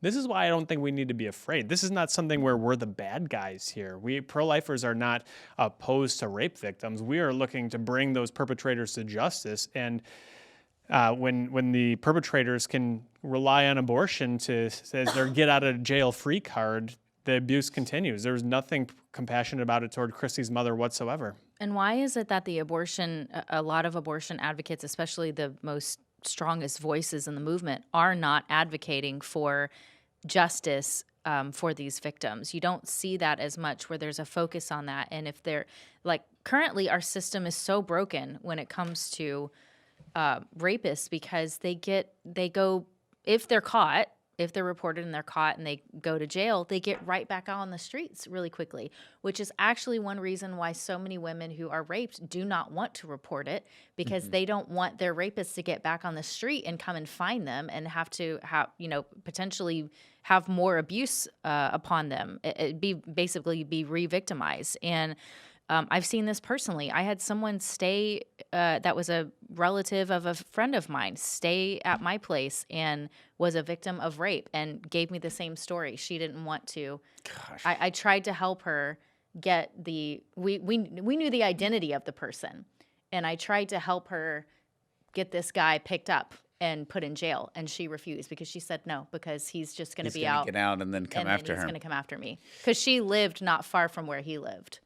This is why I don't think we need to be afraid. This is not something where we're the bad guys here. We pro-lifers are not opposed to rape victims. We are looking to bring those perpetrators to justice, and when the perpetrators can rely on abortion as their get out of jail free card, the abuse continues. There's nothing compassionate about it toward Christy's mother whatsoever. And why is it that a lot of abortion advocates, especially the most strongest voices in the movement, are not advocating for justice for these victims? You don't see that as much where there's a focus on that. And if they're like, currently our system is so broken when it comes to rapists, because they go, if they're caught, if they're reported and they're caught and they go to jail, they get right back out on the streets really quickly, which is actually one reason why so many women who are raped do not want to report it, because they don't want their rapists to get back on the street and come and find them and have to potentially have more abuse upon them. Basically be re-victimized. And I've seen this personally. I had someone stay, that was a relative of a friend of mine, stay at my place and was a victim of rape and gave me the same story. She didn't want to. Gosh. I tried to help her get we knew the identity of the person, and I tried to help her get this guy picked up and put in jail, and she refused because she said no, because he's just going to be out. Get out and then come after her. He's going to come after me, because she lived not far from where he lived.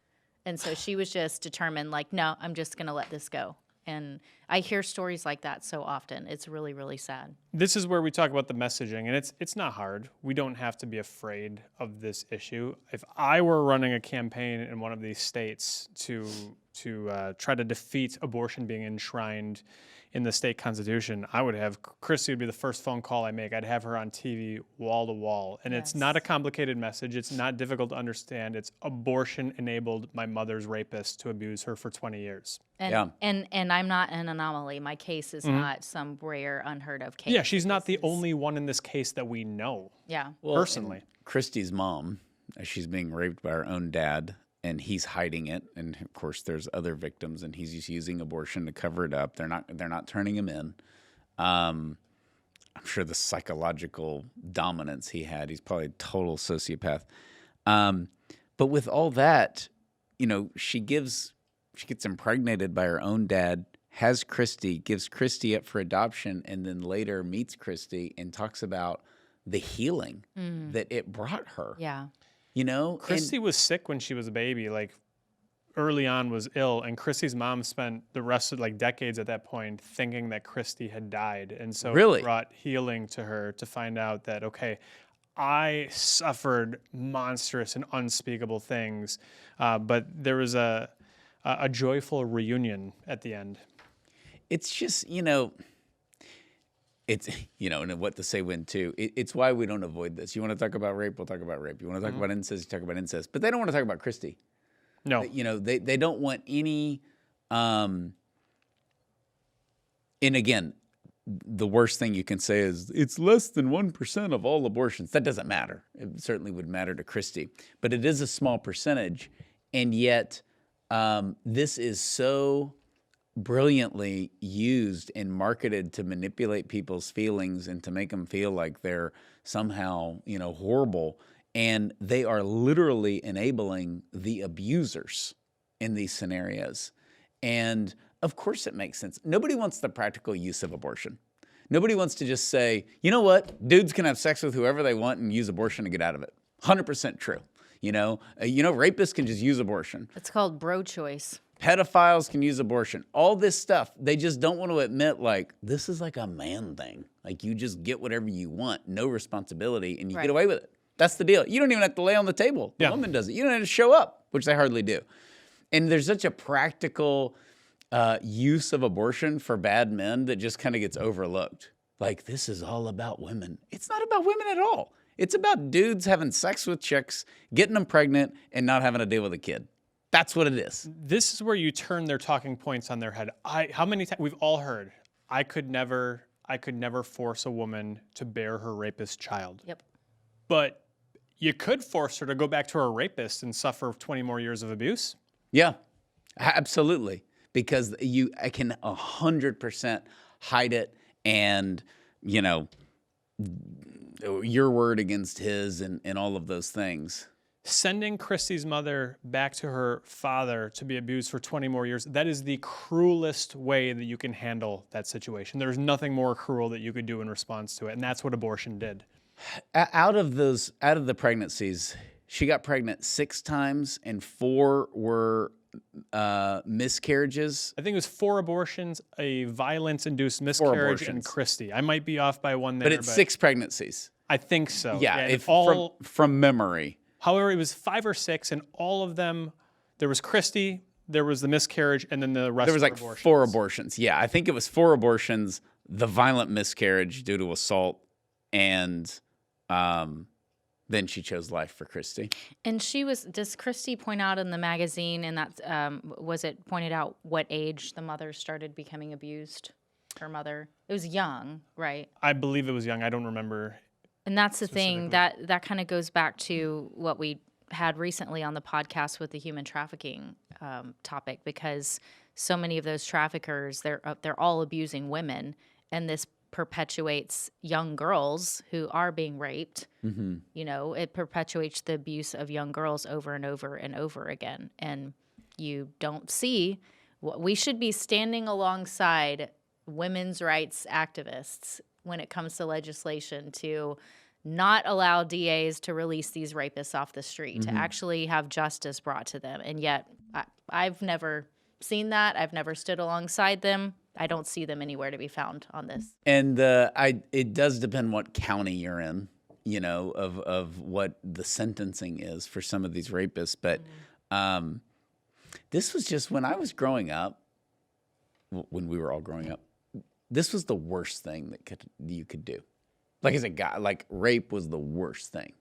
And so she was just determined, like, no, I'm just going to let this go. And I hear stories like that so often. It's really, really sad. This is where we talk about the messaging, and it's not hard. We don't have to be afraid of this issue. If I were running a campaign in one of these states to try to defeat abortion being enshrined in the state constitution, I would have Christy would be the first phone call I make. I'd have her on TV wall to wall. And It's not a complicated message. It's not difficult to understand. It's abortion enabled my mother's rapist to abuse her for 20 years. And I'm not an anomaly. My case is not some rare, unheard of case. Yeah, she's not the only one in this case that we know. Yeah. Personally. Christy's mom, she's being raped by her own dad, and he's hiding it. And of course, there's other victims, and he's just using abortion to cover it up. They're not turning him in. I'm sure the psychological dominance he had, he's probably a total sociopath. But with all that, she gets impregnated by her own dad, has Christy, gives Christy up for adoption, and then later meets Christy and talks about the healing that it brought her. Yeah. Christy was sick when she was a baby, like early on was ill, and Christy's mom spent the rest of decades at that point thinking that Christy had died. And so it brought healing to her to find out that, okay, I suffered monstrous and unspeakable things, but there was a joyful reunion at the end. It's just, it's, and what to say when too. It's why we don't avoid this. You want to talk about rape, we'll talk about rape. You want to talk about incest, you talk about incest. But they don't want to talk about Christy. No. They don't want any, and again, the worst thing you can say is it's less than 1% of all abortions. That doesn't matter. It certainly would matter to Christy. But it is a small percentage, and yet this is so brilliantly used and marketed to manipulate people's feelings and to make them feel like they're somehow, horrible. And they are literally enabling the abusers in these scenarios. And of course it makes sense. Nobody wants the practical use of abortion. Nobody wants to just say, you know what, dudes can have sex with whoever they want and use abortion to get out of it. 100% true. Rapists can just use abortion. It's called bro choice. Pedophiles can use abortion. All this stuff, they just don't want to admit, this is like a man thing. You just get whatever you want, no responsibility, and you get away with it. That's the deal. You don't even have to lay on the table. The woman does it. You don't have to show up, which they hardly do. And there's such a practical use of abortion for bad men that just kind of gets overlooked. This is all about women. It's not about women at all. It's about dudes having sex with chicks, getting them pregnant, and not having to deal with a kid. That's what it is. This is where you turn their talking points on their head. How many times we've all heard, I could never force a woman to bear her rapist child. Yep. But you could force her to go back to her rapist and suffer 20 more years of abuse. Yeah, absolutely. Because I can 100% hide it, and your word against his and all of those things. Sending Christy's mother back to her father to be abused for 20 more years, that is the cruelest way that you can handle that situation. There's nothing more cruel that you could do in response to it, and that's what abortion did. Out of the pregnancies, she got pregnant 6 times, and 4 were miscarriages. I think it was 4 abortions, a violence-induced miscarriage, and abortions. Christie. I might be off by one there, But it's 6 pregnancies. I think so. Yeah, and if all, from memory. however, it was 5 or 6, and all of them, there was Christie, there was the miscarriage, and then the rest There was were like abortions. 4 abortions. Yeah, I think it was 4 abortions, the violent miscarriage due to assault, and then she chose life for Christie. And does Christy point out in the magazine, and that was it pointed out what age the mother started becoming abused? Her mother. It was young, right? I believe it was young. I don't remember. And that's the thing that kind of goes back to what we had recently on the podcast with the human trafficking topic, because so many of those traffickers, they're all abusing women, and this perpetuates young girls who are being raped. Mm-hmm. You know, it perpetuates the abuse of young girls over and over and over again. And you don't see we should be standing alongside women's rights activists when it comes to legislation to not allow DAs to release these rapists off the street, to actually have justice brought to them. And yet I've never seen that. I've never stood alongside them. I don't see them anywhere to be found on this. And it does depend what county you're in, you know, of what the sentencing is for some of these rapists. But this was just when I was growing up, when we were all growing up, this was the worst thing that you could do. Like as a guy, like rape was the worst thing.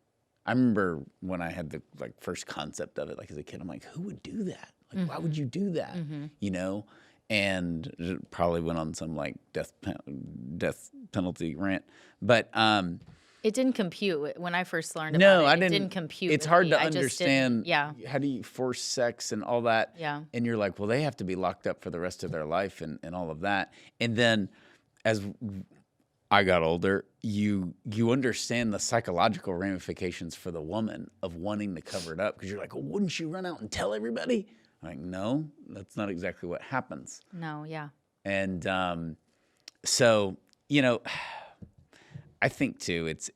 I remember when I had the first concept of it, like as a kid, I'm like, who would do that? Like, why would you do that? You know? And it probably went on some like death penalty rant, but it didn't compute when I first learned no, about it. I didn't. It didn't compute. It's with hard me. to I just understand. yeah. How do you force sex and all that? Yeah. And you're like, well, they have to be locked up for the rest of their life and all of that. And then as I got older, you understand the psychological ramifications for the woman of wanting to cover it up, because you're like, well, wouldn't you run out and tell everybody? I'm like, no, that's not exactly what happens. No, yeah. And so, you know, I think too, it's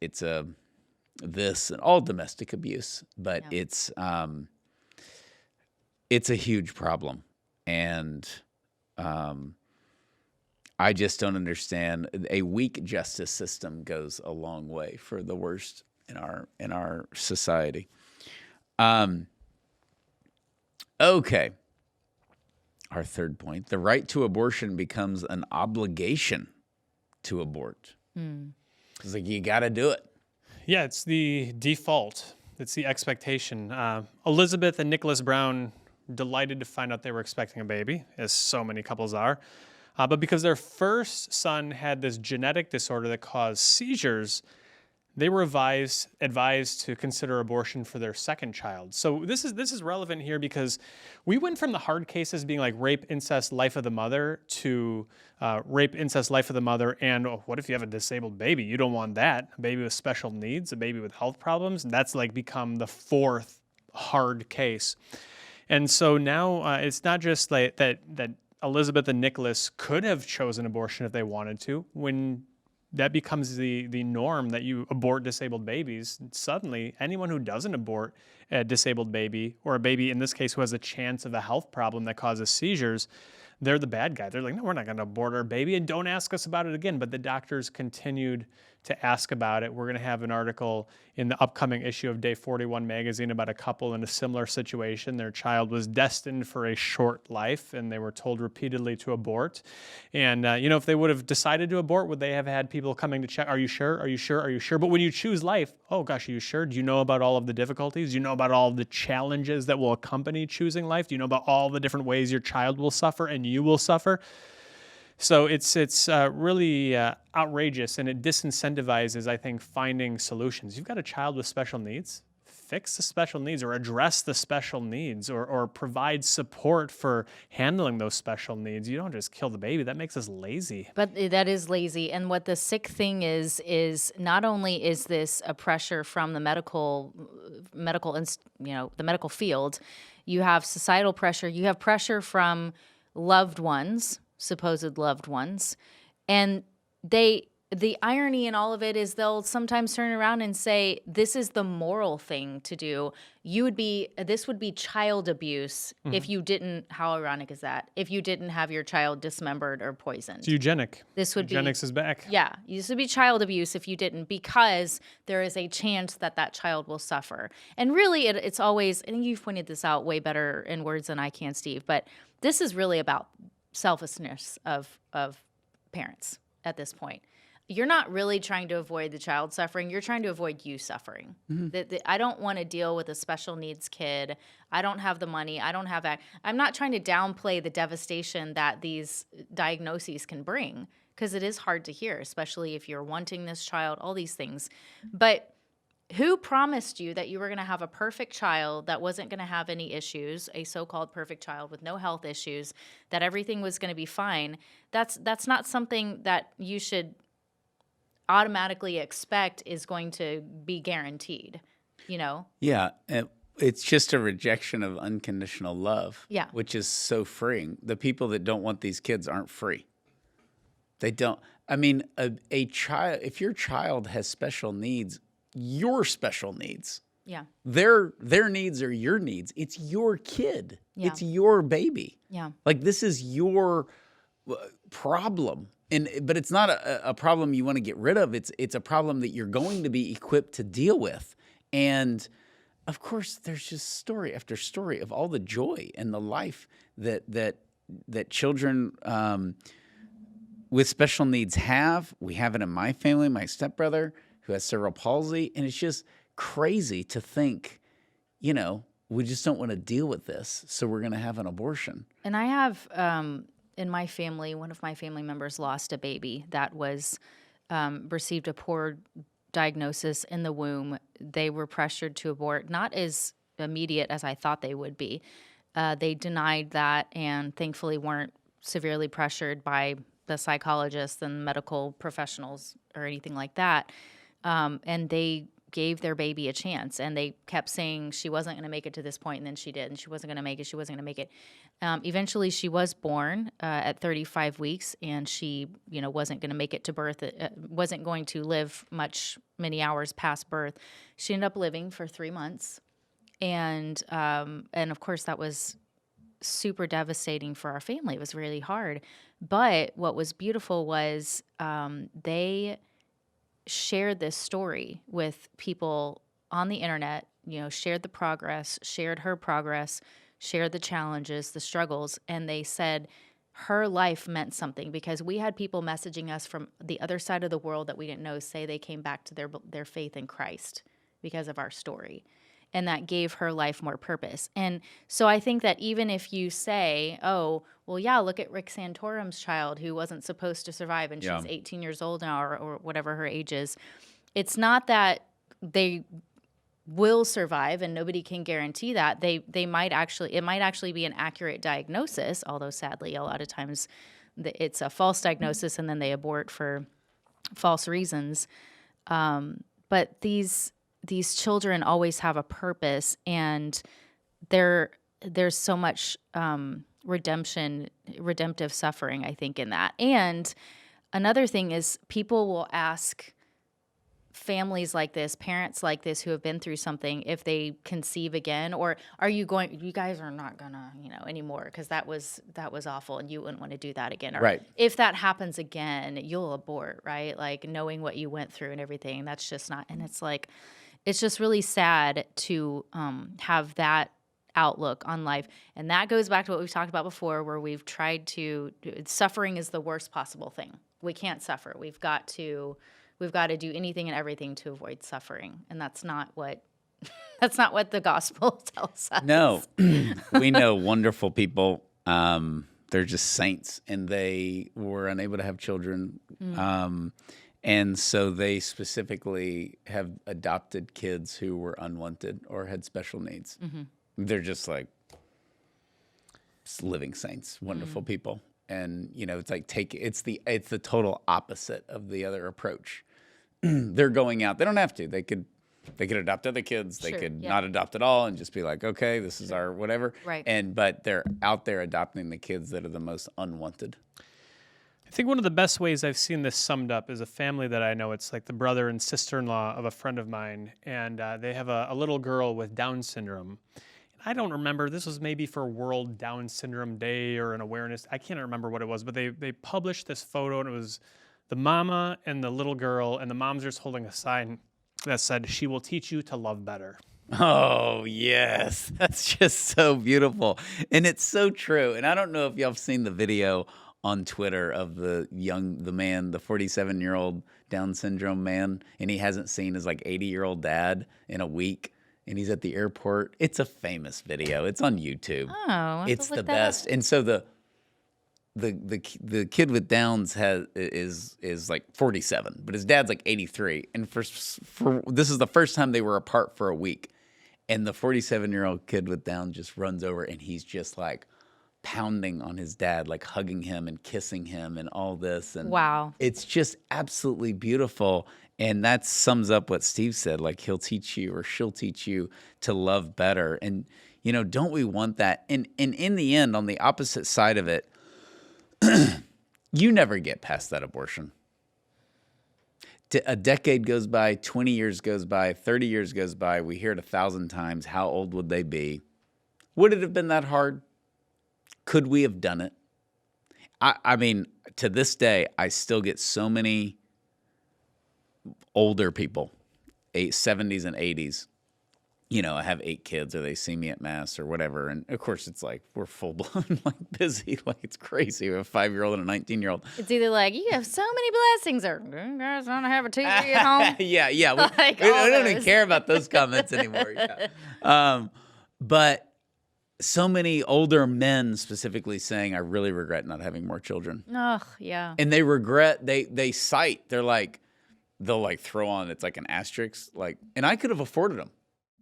this and all domestic abuse, but it's a huge problem, and I just don't understand. A weak justice system goes a long way for the worst in our society. Okay. Our third point: the right to abortion becomes an obligation to abort. It's like you got to do it. Yeah, it's the default. It's the expectation. Elizabeth and Nicholas Brown, delighted to find out they were expecting a baby, as so many couples are. But because their first son had this genetic disorder that caused seizures, they were advised to consider abortion for their second child. So this is relevant here because we went from the hard cases being like rape, incest, life of the mother to rape, incest, life of the mother, and what if you have a disabled baby? You don't want that. A baby with special needs, a baby with health problems. That's like become the fourth hard case. And so now it's not just like that Elizabeth and Nicholas could have chosen abortion if they wanted to. When that becomes the norm that you abort disabled babies, suddenly anyone who doesn't abort a disabled baby, or a baby in this case who has a chance of a health problem that causes seizures, they're the bad guy. They're like, no, we're not going to abort our baby, and don't ask us about it again. But the doctors continued to ask about it. We're going to have an article in the upcoming issue of Day 41 magazine about a couple in a similar situation. Their child was destined for a short life, and they were told repeatedly to abort. And, if they would have decided to abort, would they have had people coming to check? Are you sure? Are you sure? Are you sure? But when you choose life, oh gosh, are you sure? Do you know about all of the difficulties? Do you know about all of the challenges that will accompany choosing life? Do you know about all the different ways your child will suffer and you will suffer? So it's really outrageous, and it disincentivizes, I think, finding solutions. You've got a child with special needs, fix the special needs, or address the special needs, or provide support for handling those special needs. You don't just kill the baby. That makes us lazy. But that is lazy. And what the sick thing is not only is this a pressure from the medical field, you have societal pressure, you have pressure from loved ones, supposed loved ones, and they the irony in all of it is they'll sometimes turn around and say, this is the moral thing to do. This would be child abuse if you didn't, how ironic is that? If you didn't have your child dismembered or poisoned. It's eugenic. Eugenics is back. Yeah. This would be child abuse if you didn't, because there is a chance that that child will suffer. And really, it's always, I think you've pointed this out way better in words than I can, Steve, but this is really about selfishness of parents at this point. You're not really trying to avoid the child suffering. You're trying to avoid you suffering. I don't want to deal with a special needs kid. I don't have the money. I don't have that. I'm not trying to downplay the devastation that these diagnoses can bring, because it is hard to hear, especially if you're wanting this child, all these things. But who promised you that you were going to have a perfect child that wasn't going to have any issues, a so-called perfect child with no health issues, that everything was going to be fine? That's not something that you should automatically expect is going to be guaranteed, you know? Yeah. It's just a rejection of unconditional love, Yeah. which is so freeing. The people that don't want these kids aren't free. They don't. I mean, a child, if your child has special needs, your special needs, Yeah. their needs are your needs. It's your kid. Yeah. It's your baby. Yeah. Like, this is your problem. But it's not a problem you want to get rid of. It's a problem that you're going to be equipped to deal with. And of course, there's just story after story of all the joy and the life that children with special needs have. We have it in my family. My stepbrother, who has cerebral palsy, and it's just crazy to think, you know, we just don't want to deal with this, so we're going to have an abortion. And I have in my family, one of my family members lost a baby that was received a poor diagnosis in the womb. They were pressured to abort, not as immediate as I thought they would be. They denied that, and thankfully weren't severely pressured by the psychologists and medical professionals or anything like that. And they gave their baby a chance, and they kept saying she wasn't going to make it to this point, and then she did, and she wasn't going to make it, she wasn't going to make it. Eventually she was born at 35 weeks, and she, you know, wasn't going to make it to birth, wasn't going to live many hours past birth. She ended up living for 3 months, and of course that was super devastating for our family. It was really hard. But what was beautiful was they shared this story with people on the internet, you know, shared the progress, shared her progress, shared the challenges, the struggles, and they said her life meant something, because we had people messaging us from the other side of the world that we didn't know say they came back to their faith in Christ because of our story. And that gave her life more purpose. And so I think that even if you say, oh, well, yeah, look at Rick Santorum's child who wasn't supposed to survive, and she's 18 years old now, or whatever her age is, it's not that they will survive, and nobody can guarantee that. It might actually be an accurate diagnosis, although sadly a lot of times it's a false diagnosis and then they abort for false reasons. But these children always have a purpose, and there's so much redemptive suffering, I think, in that. And another thing is, people will ask families like this, parents like this who have been through something, if they conceive again, or you guys are not gonna, anymore, because that was awful and you wouldn't want to do that again. Or Right. if that happens again, you'll abort, right? Like, knowing what you went through and everything, that's just not, and it's like, it's just really sad to have that outlook on life. And that goes back to what we've talked about before, where we've tried to, suffering is the worst possible thing. We can't suffer. We've got to do anything and everything to avoid suffering. And that's not what the gospel tells us. No, we know wonderful people. They're just saints, and they were unable to have children. And so they specifically have adopted kids who were unwanted or had special needs. Mm-hmm. They're just like living saints, wonderful people. And, it's like it's the total opposite of the other approach. They're going out. They don't have to. They could adopt other kids. They could not adopt at all and just be like, okay, this is our whatever. Right. But they're out there adopting the kids that are the most unwanted. I think one of the best ways I've seen this summed up is a family that I know. It's like the brother and sister-in-law of a friend of mine, and they have a little girl with Down syndrome. I don't remember, this was maybe for World Down Syndrome Day or an awareness. I can't remember what it was, but they published this photo, and it was the mama and the little girl, and the mom's just holding a sign that said, "She will teach you to love better." Oh, yes. That's just so beautiful. And it's so true. And I don't know if y'all have seen the video on Twitter of the 47-year-old Down syndrome man, and he hasn't seen his like 80-year-old dad in a week, and he's at the airport. It's a famous video. It's on YouTube. Oh, it's the best. And so the kid with Downs is like 47, but his dad's like 83. And for this is the first time they were apart for a week, and the 47-year-old kid with Downs just runs over, and he's just like pounding on his dad, like hugging him and kissing him and all this. And wow. It's just absolutely beautiful. And that sums up what Steve said, like he'll teach you or she'll teach you to love better. And, you know, don't we want that? And in the end, on the opposite side of it, you never get past that abortion. A decade goes by, 20 years goes by, 30 years goes by. We hear it 1,000 times. How old would they be? Would it have been that hard? Could we have done it? I mean, to this day, I still get so many older people, 70s and 80s. You know, I have 8 kids, or they see me at mass or whatever. And of course, it's like we're full blown, like busy, like it's crazy. We have a 5-year-old and a 19-year-old. It's either like, you have so many blessings, or you guys want to have a TV at home. Yeah. We Like don't even care about those comments anymore. Yeah. But so many older men specifically saying, I really regret not having more children. Oh, yeah. And they regret, they cite, they'll like throw on, it's like an asterisk, like, and I could have afforded them.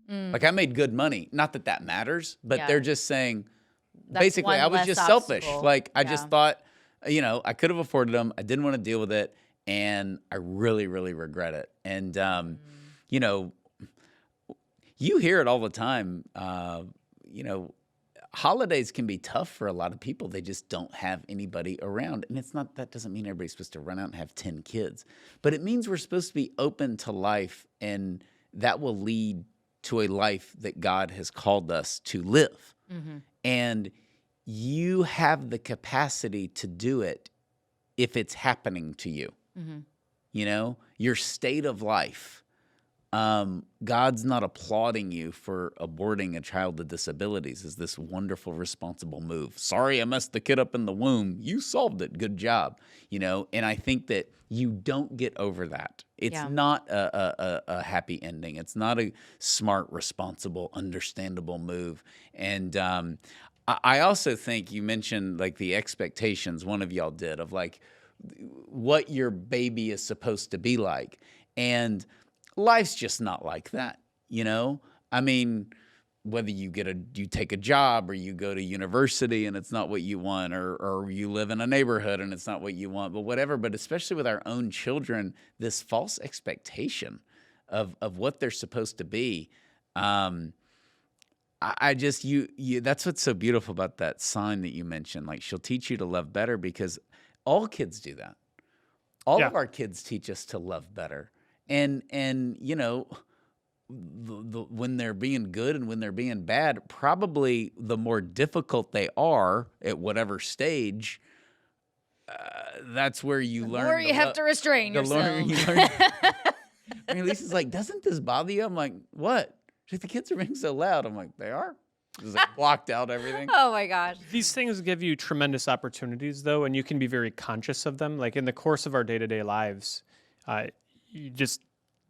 Like I made good money. Not that that matters, but they're just saying, basically, I was just selfish. Like I just thought, you know, I could have afforded them. I didn't want to deal with it. And I really, really regret it. And, you know, you hear it all the time. You know, holidays can be tough for a lot of people. They just don't have anybody around. And that doesn't mean everybody's supposed to run out and have 10 kids. But it means we're supposed to be open to life, and that will lead to a life that God has called us to live. Mm-hmm. And you have the capacity to do it if it's happening to you. Mm-hmm. You know, your state of life. God's not applauding you for aborting a child with disabilities as this wonderful, responsible move. Sorry, I messed the kid up in the womb. You solved it. Good job. You know, and I think that you don't get over that. It's not a happy ending. It's not a smart, responsible, understandable move. And I also think you mentioned like the expectations one of y'all did of like what your baby is supposed to be like. And life's just not like that, you know? I mean, whether you take a job, or you go to university and it's not what you want, or you live in a neighborhood and it's not what you want, but whatever. But especially with our own children, this false expectation of what they're supposed to be. I just, that's what's so beautiful about that sign that you mentioned. Like, she'll teach you to love better, because all kids do that. All of our kids teach us to love better. And you know, when they're being good and when they're being bad, probably the more difficult they are at whatever stage, that's where you learn. Or you have to restrain yourself. I mean, Lisa's like, doesn't this bother you? I'm like, what? She's like, the kids are being so loud. I'm like, they are? Just like blocked out everything. Oh my gosh. These things give you tremendous opportunities, though, and you can be very conscious of them. Like in the course of our day-to-day lives,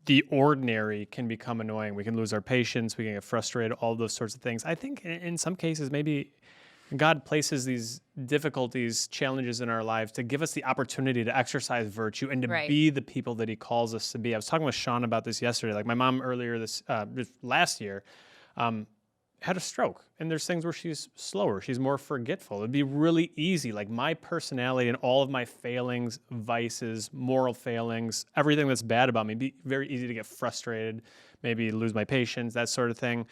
the ordinary can become annoying. We can lose our patience. We can get frustrated, all those sorts of things. I think in some cases, maybe God places these difficulties, challenges in our lives to give us the opportunity to exercise virtue and to be the people that he calls us to be. I was talking with Sean about this yesterday. Like my mom earlier last year, had a stroke, and there's things where she's slower, she's more forgetful. It'd be really easy, like my personality and all of my failings, vices, moral failings, everything that's bad about me, it'd be very easy to get frustrated, maybe lose my patience, that sort of thing.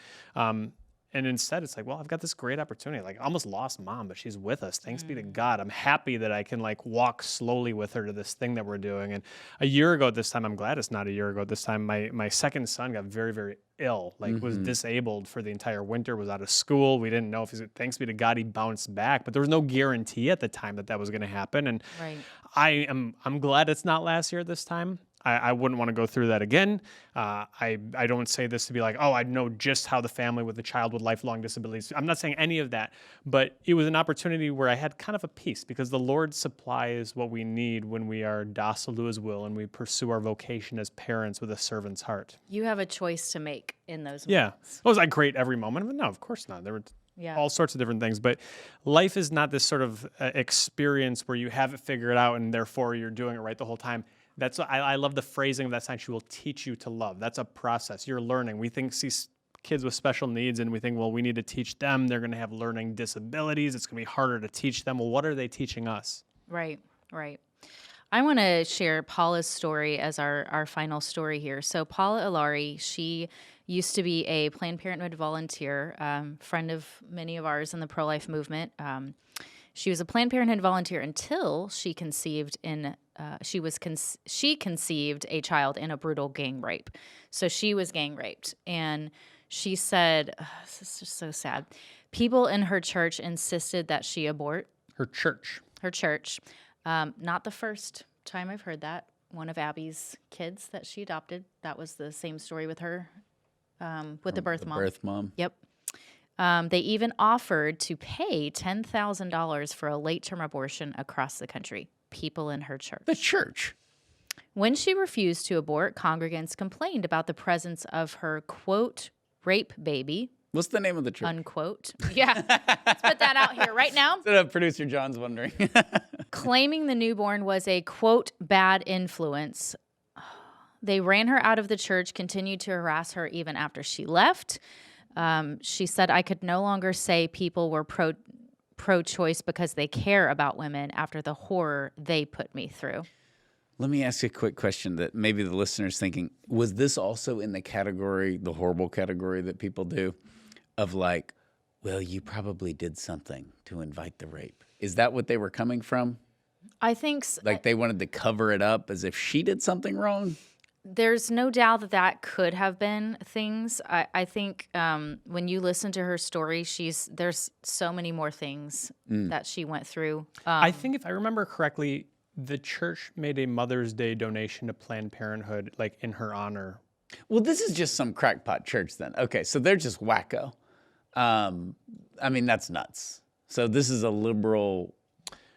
And instead, it's like, well, I've got this great opportunity. Like, I almost lost mom, but she's with us. Thanks be to God. I'm happy that I can like walk slowly with her to this thing that we're doing. And a year ago at this time, I'm glad it's not a year ago at this time, my second son got very, very ill, like was disabled for the entire winter, was out of school. We didn't know if thanks be to God, he bounced back, but there was no guarantee at the time that was going to happen. And I'm glad it's not last year at this time. I wouldn't want to go through that again. I don't say this to be like, oh, I know just how the family with a child with lifelong disabilities. I'm not saying any of that, but it was an opportunity where I had kind of a peace because the Lord supplies what we need when we are docile to his will and we pursue our vocation as parents with a servant's heart. You have a choice to make in those Yeah. moments. Was I great every moment? No, of course not. There were all sorts of different things, but life is not this sort of experience where you have it figured out and therefore you're doing it right the whole time. I love the phrasing of that sign. She will teach you to love. That's a process. You're learning. We see kids with special needs and we think, well, we need to teach them. They're going to have learning disabilities. It's going to be harder to teach them. Well, what are they teaching us? Right. I want to share Paula's story as our final story here. So Paula Ilari, she used to be a Planned Parenthood volunteer, friend of many of ours in the pro-life movement. She was a Planned Parenthood volunteer until she conceived she conceived a child in a brutal gang rape. So she was gang raped. And she said, this is just so sad. People in her church insisted that she abort. Her church. Not the first time I've heard that. One of Abby's kids that she adopted, that was the same story with her, with the birth mom. Yep. They even offered to pay $10,000 for a late-term abortion across the country. People in her church. The church. When she refused to abort, congregants complained about the presence of her, quote, rape baby. What's the name of the church? Unquote. Yeah, let's put that out here right now. Producer John's wondering. Claiming the newborn was a, quote, bad influence. They ran her out of the church, continued to harass her even after she left. She said, I could no longer say people were pro-choice because they care about women after the horror they put me through. Let me ask you a quick question that maybe the listener's thinking, was this also in the horrible category that people do of like, well, you probably did something to invite the rape? Is that what they were coming from? I think like they wanted to cover it up as if she did something wrong? There's no doubt that could have been things. I think when you listen to her story, there's so many more things that she went through. I think if I remember correctly, the church made a Mother's Day donation to Planned Parenthood, like in her honor. Well, this is just some crackpot church then. Okay, so they're just wacko. I mean, that's nuts. So this is a liberal,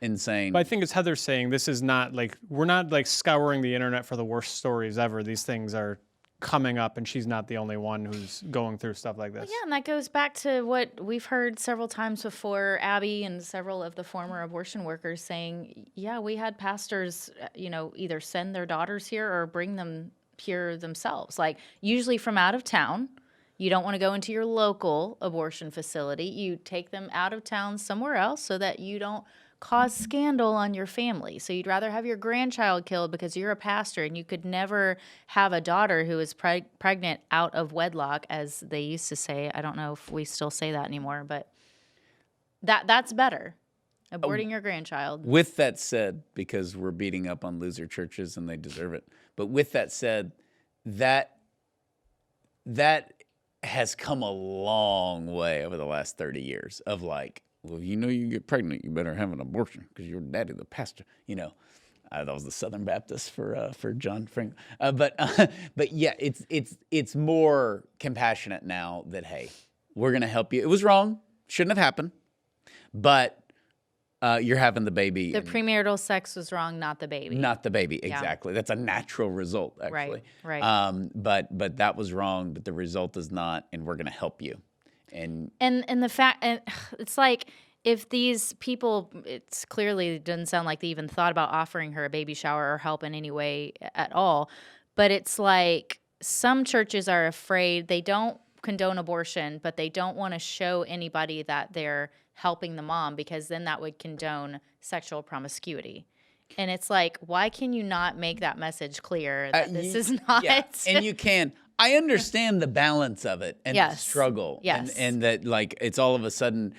insane. But I think as Heather's saying, this is not like, we're not like scouring the internet for the worst stories ever. These things are coming up and she's not the only one who's going through stuff like this. Well, yeah, and that goes back to what we've heard several times before, Abby and several of the former abortion workers saying, yeah, we had pastors, either send their daughters here or bring them here themselves. Like usually from out of town. You don't want to go into your local abortion facility. You take them out of town somewhere else so that you don't cause scandal on your family. So you'd rather have your grandchild killed because you're a pastor and you could never have a daughter who is pregnant out of wedlock, as they used to say. I don't know if we still say that anymore, but that's better. Aborting your grandchild. With that said, because we're beating up on loser churches and they deserve it, but with that said, that has come a long way over the last 30 years of like, well, you get pregnant, you better have an abortion because your daddy, the pastor, that was the Southern Baptist for John Frank. But yeah, it's more compassionate now that, hey, we're going to help you. It was wrong. Shouldn't have happened. But you're having the baby. The premarital sex was wrong, not the baby. Not the baby, exactly. Yeah. That's a natural result, actually. Right. But that was wrong, but the result is not, and we're going to help you. And the fact, and it's like if these people, it's clearly doesn't sound like they even thought about offering her a baby shower or help in any way at all. But it's like some churches are afraid, they don't condone abortion, but they don't want to show anybody that they're helping the mom because then that would condone sexual promiscuity. And it's like, why can you not make that message clear that this is not? Yeah. And you can. I understand the balance of it and the Yes. struggle. Yes. And that like it's all of a sudden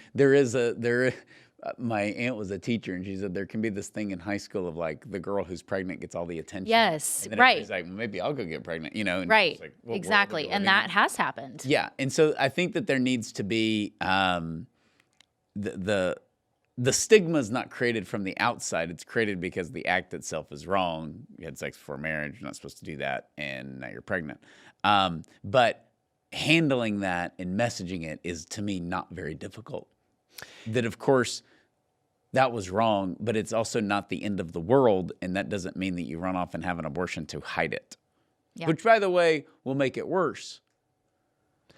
my aunt was a teacher and she said there can be this thing in high school of like the girl who's pregnant gets all the attention. Yes, And then right. everybody's like, well, maybe I'll go get pregnant, you know? And Right. it's like, what world are we Exactly. living And that in? has happened. Yeah. And so I think that there needs to be the stigma is not created from the outside. It's created because the act itself is wrong. You had sex before marriage. You're not supposed to do that. And now you're pregnant. But handling that and messaging it is, to me, not very difficult. That, of course, that was wrong, but it's also not the end of the world. And that doesn't mean that you run off and have an abortion to hide it. Yeah. Which, by the way, will make it worse.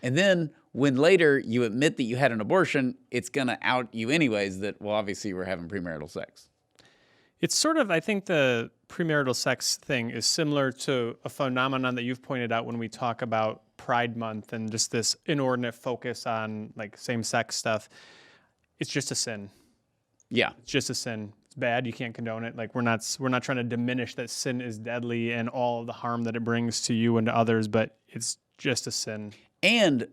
And then when later you admit that you had an abortion, it's going to out you anyways that, well, obviously you were having premarital sex. It's sort of, I think the premarital sex thing is similar to a phenomenon that you've pointed out when we talk about Pride Month and just this inordinate focus on like same-sex stuff. It's just a sin. Yeah. It's just a sin. It's bad. You can't condone it. Like we're not trying to diminish that sin is deadly and all of the harm that it brings to you and to others, but it's just a sin. And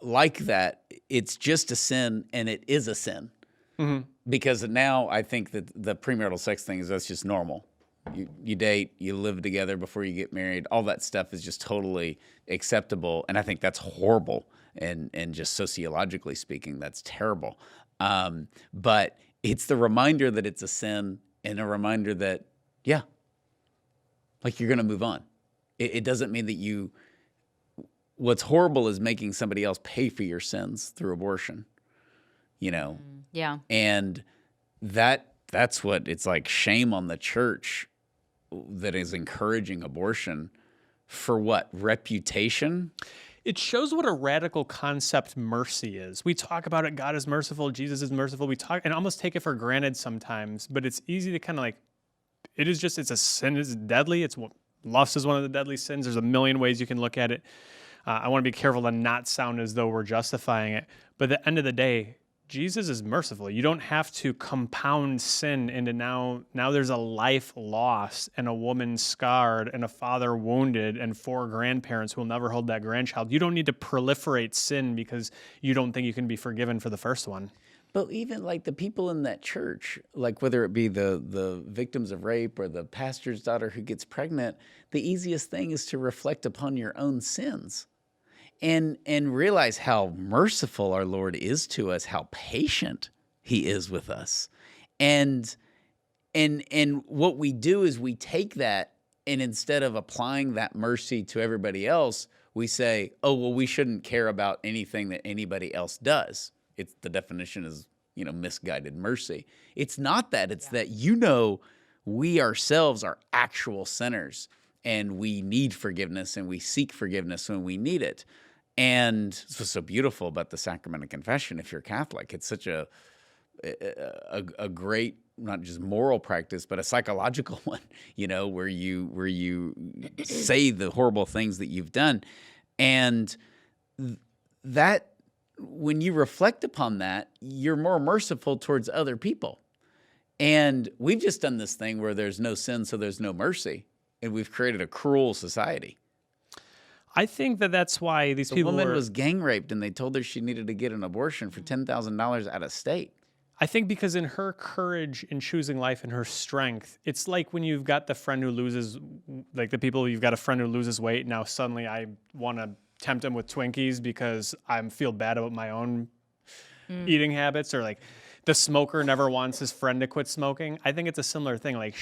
like that, it's just a sin and it is a sin. Mm-hmm. Because now I think that the premarital sex thing that's just normal. You date, you live together before you get married. All that stuff is just totally acceptable. And I think that's horrible. And just sociologically speaking, that's terrible. But it's the reminder that it's a sin and a reminder that, yeah, like you're going to move on. It doesn't mean that what's horrible is making somebody else pay for your sins through abortion, you know? Yeah. And that's what it's like, shame on the church that is encouraging abortion for what? Reputation? It shows what a radical concept mercy is. We talk about it, God is merciful, Jesus is merciful. We talk and almost take it for granted sometimes, but it's easy to kind of like, it's a sin, it's deadly. Lust is one of the deadly sins. There's a million ways you can look at it. I want to be careful to not sound as though we're justifying it. But at the end of the day, Jesus is merciful. You don't have to compound sin into now there's a life lost and a woman scarred and a father wounded and 4 grandparents who will never hold that grandchild. You don't need to proliferate sin because you don't think you can be forgiven for the first one. But even like the people in that church, like whether it be the victims of rape or the pastor's daughter who gets pregnant, the easiest thing is to reflect upon your own sins and realize how merciful our Lord is to us, how patient he is with us. And what we do is we take that, and instead of applying that mercy to everybody else, we say, oh, well, we shouldn't care about anything that anybody else does. It's the definition is, misguided mercy. It's not that. It's that, we ourselves are actual sinners and we need forgiveness and we seek forgiveness when we need it. And it's what's so beautiful about the sacrament of confession. If you're Catholic, it's such a great, not just moral practice, but a psychological one, where you say the horrible things that you've done. And that, when you reflect upon that, you're more merciful towards other people. And we've just done this thing where there's no sin, so there's no mercy. And we've created a cruel society. I think that's why these people woman was gang raped and they told her she needed to get an abortion for $10,000 out of state. I think because in her courage in choosing life and her strength, it's like when you've got the friend who loses, like the people, you've got a friend who loses weight. Now suddenly I want to tempt him with Twinkies because I feel bad about my own eating habits, or like the smoker never wants his friend to quit smoking. I think it's a similar thing. Like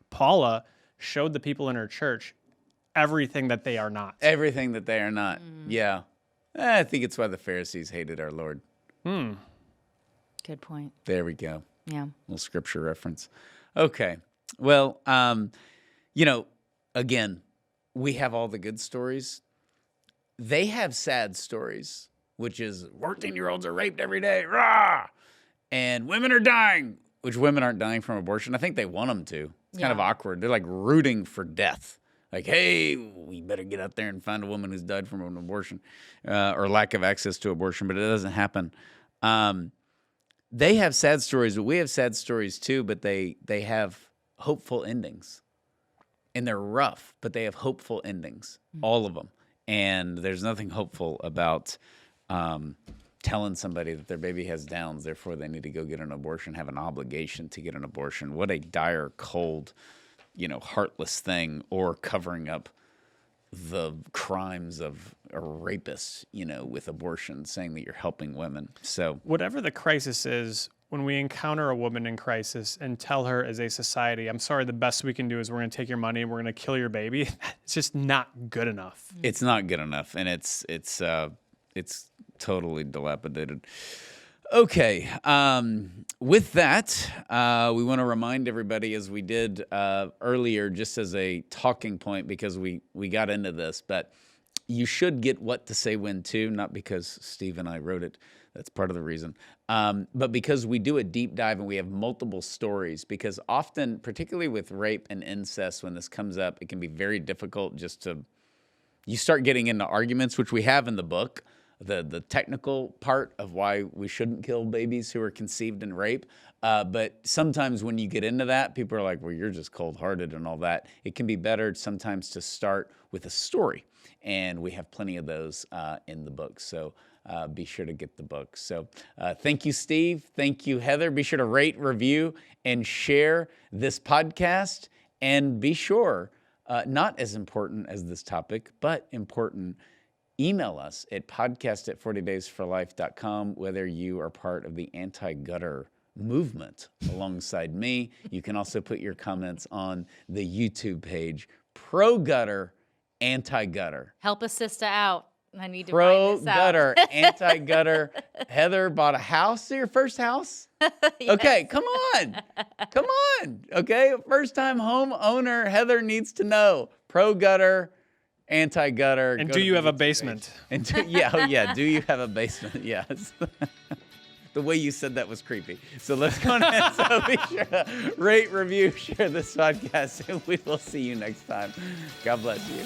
Paula showed the people in her church everything that they are not. Everything that they are not. Yeah. I think it's why the Pharisees hated our Lord. Good point. There we go. Yeah. Little scripture reference. Okay. Well, again, we have all the good stories. They have sad stories, which is 14-year-olds are raped every day, rah! And women are dying, which women aren't dying from abortion. I think they want them to. It's kind of awkward. They're like rooting for death. Like, hey, we better get out there and find a woman who's died from an abortion or lack of access to abortion, but it doesn't happen. They have sad stories, but we have sad stories too, but they have hopeful endings. And they're rough, but they have hopeful endings, all of them. And there's nothing hopeful about telling somebody that their baby has Downs, therefore they need to go get an abortion, have an obligation to get an abortion. What a dire, cold, heartless thing, or covering up the crimes of a rapist, with abortion, saying that you're helping women. So whatever the crisis is, when we encounter a woman in crisis and tell her as a society, I'm sorry, the best we can do is we're going to take your money and we're going to kill your baby, it's just not good enough. It's not good enough, and it's totally dilapidated. Okay, with that, we want to remind everybody, as we did earlier, just as a talking point, because we got into this, but you should get What to Say When too, not because Steve and I wrote it. That's part of the reason. But because we do a deep dive and we have multiple stories, because often, particularly with rape and incest, when this comes up, it can be very difficult you start getting into arguments, which we have in the book, the technical part of why we shouldn't kill babies who are conceived in rape. But sometimes when you get into that, people are like, well, you're just cold-hearted and all that. It can be better sometimes to start with a story. And we have plenty of those in the book. So be sure to get the book. So thank you, Steve. Thank you, Heather. Be sure to rate, review, and share this podcast. And be sure, not as important as this topic, but important, email us at podcast@40daysforlife.com, whether you are part of the anti-gutter movement alongside me. You can also put your comments on the YouTube page, Pro-Gutter, Anti-Gutter. Help a sister out. I need to find this out. Pro-gutter, anti-gutter. Heather bought a house. Your first house? Yes. Okay, come on. Come on. Okay, first-time homeowner. Heather needs to know. Pro-gutter, anti-gutter. And do you have a basement? And do you have a basement? Yes. The way you said that was creepy. So let's go ahead. So be sure to rate, review, share this podcast, and we will see you next time. God bless you.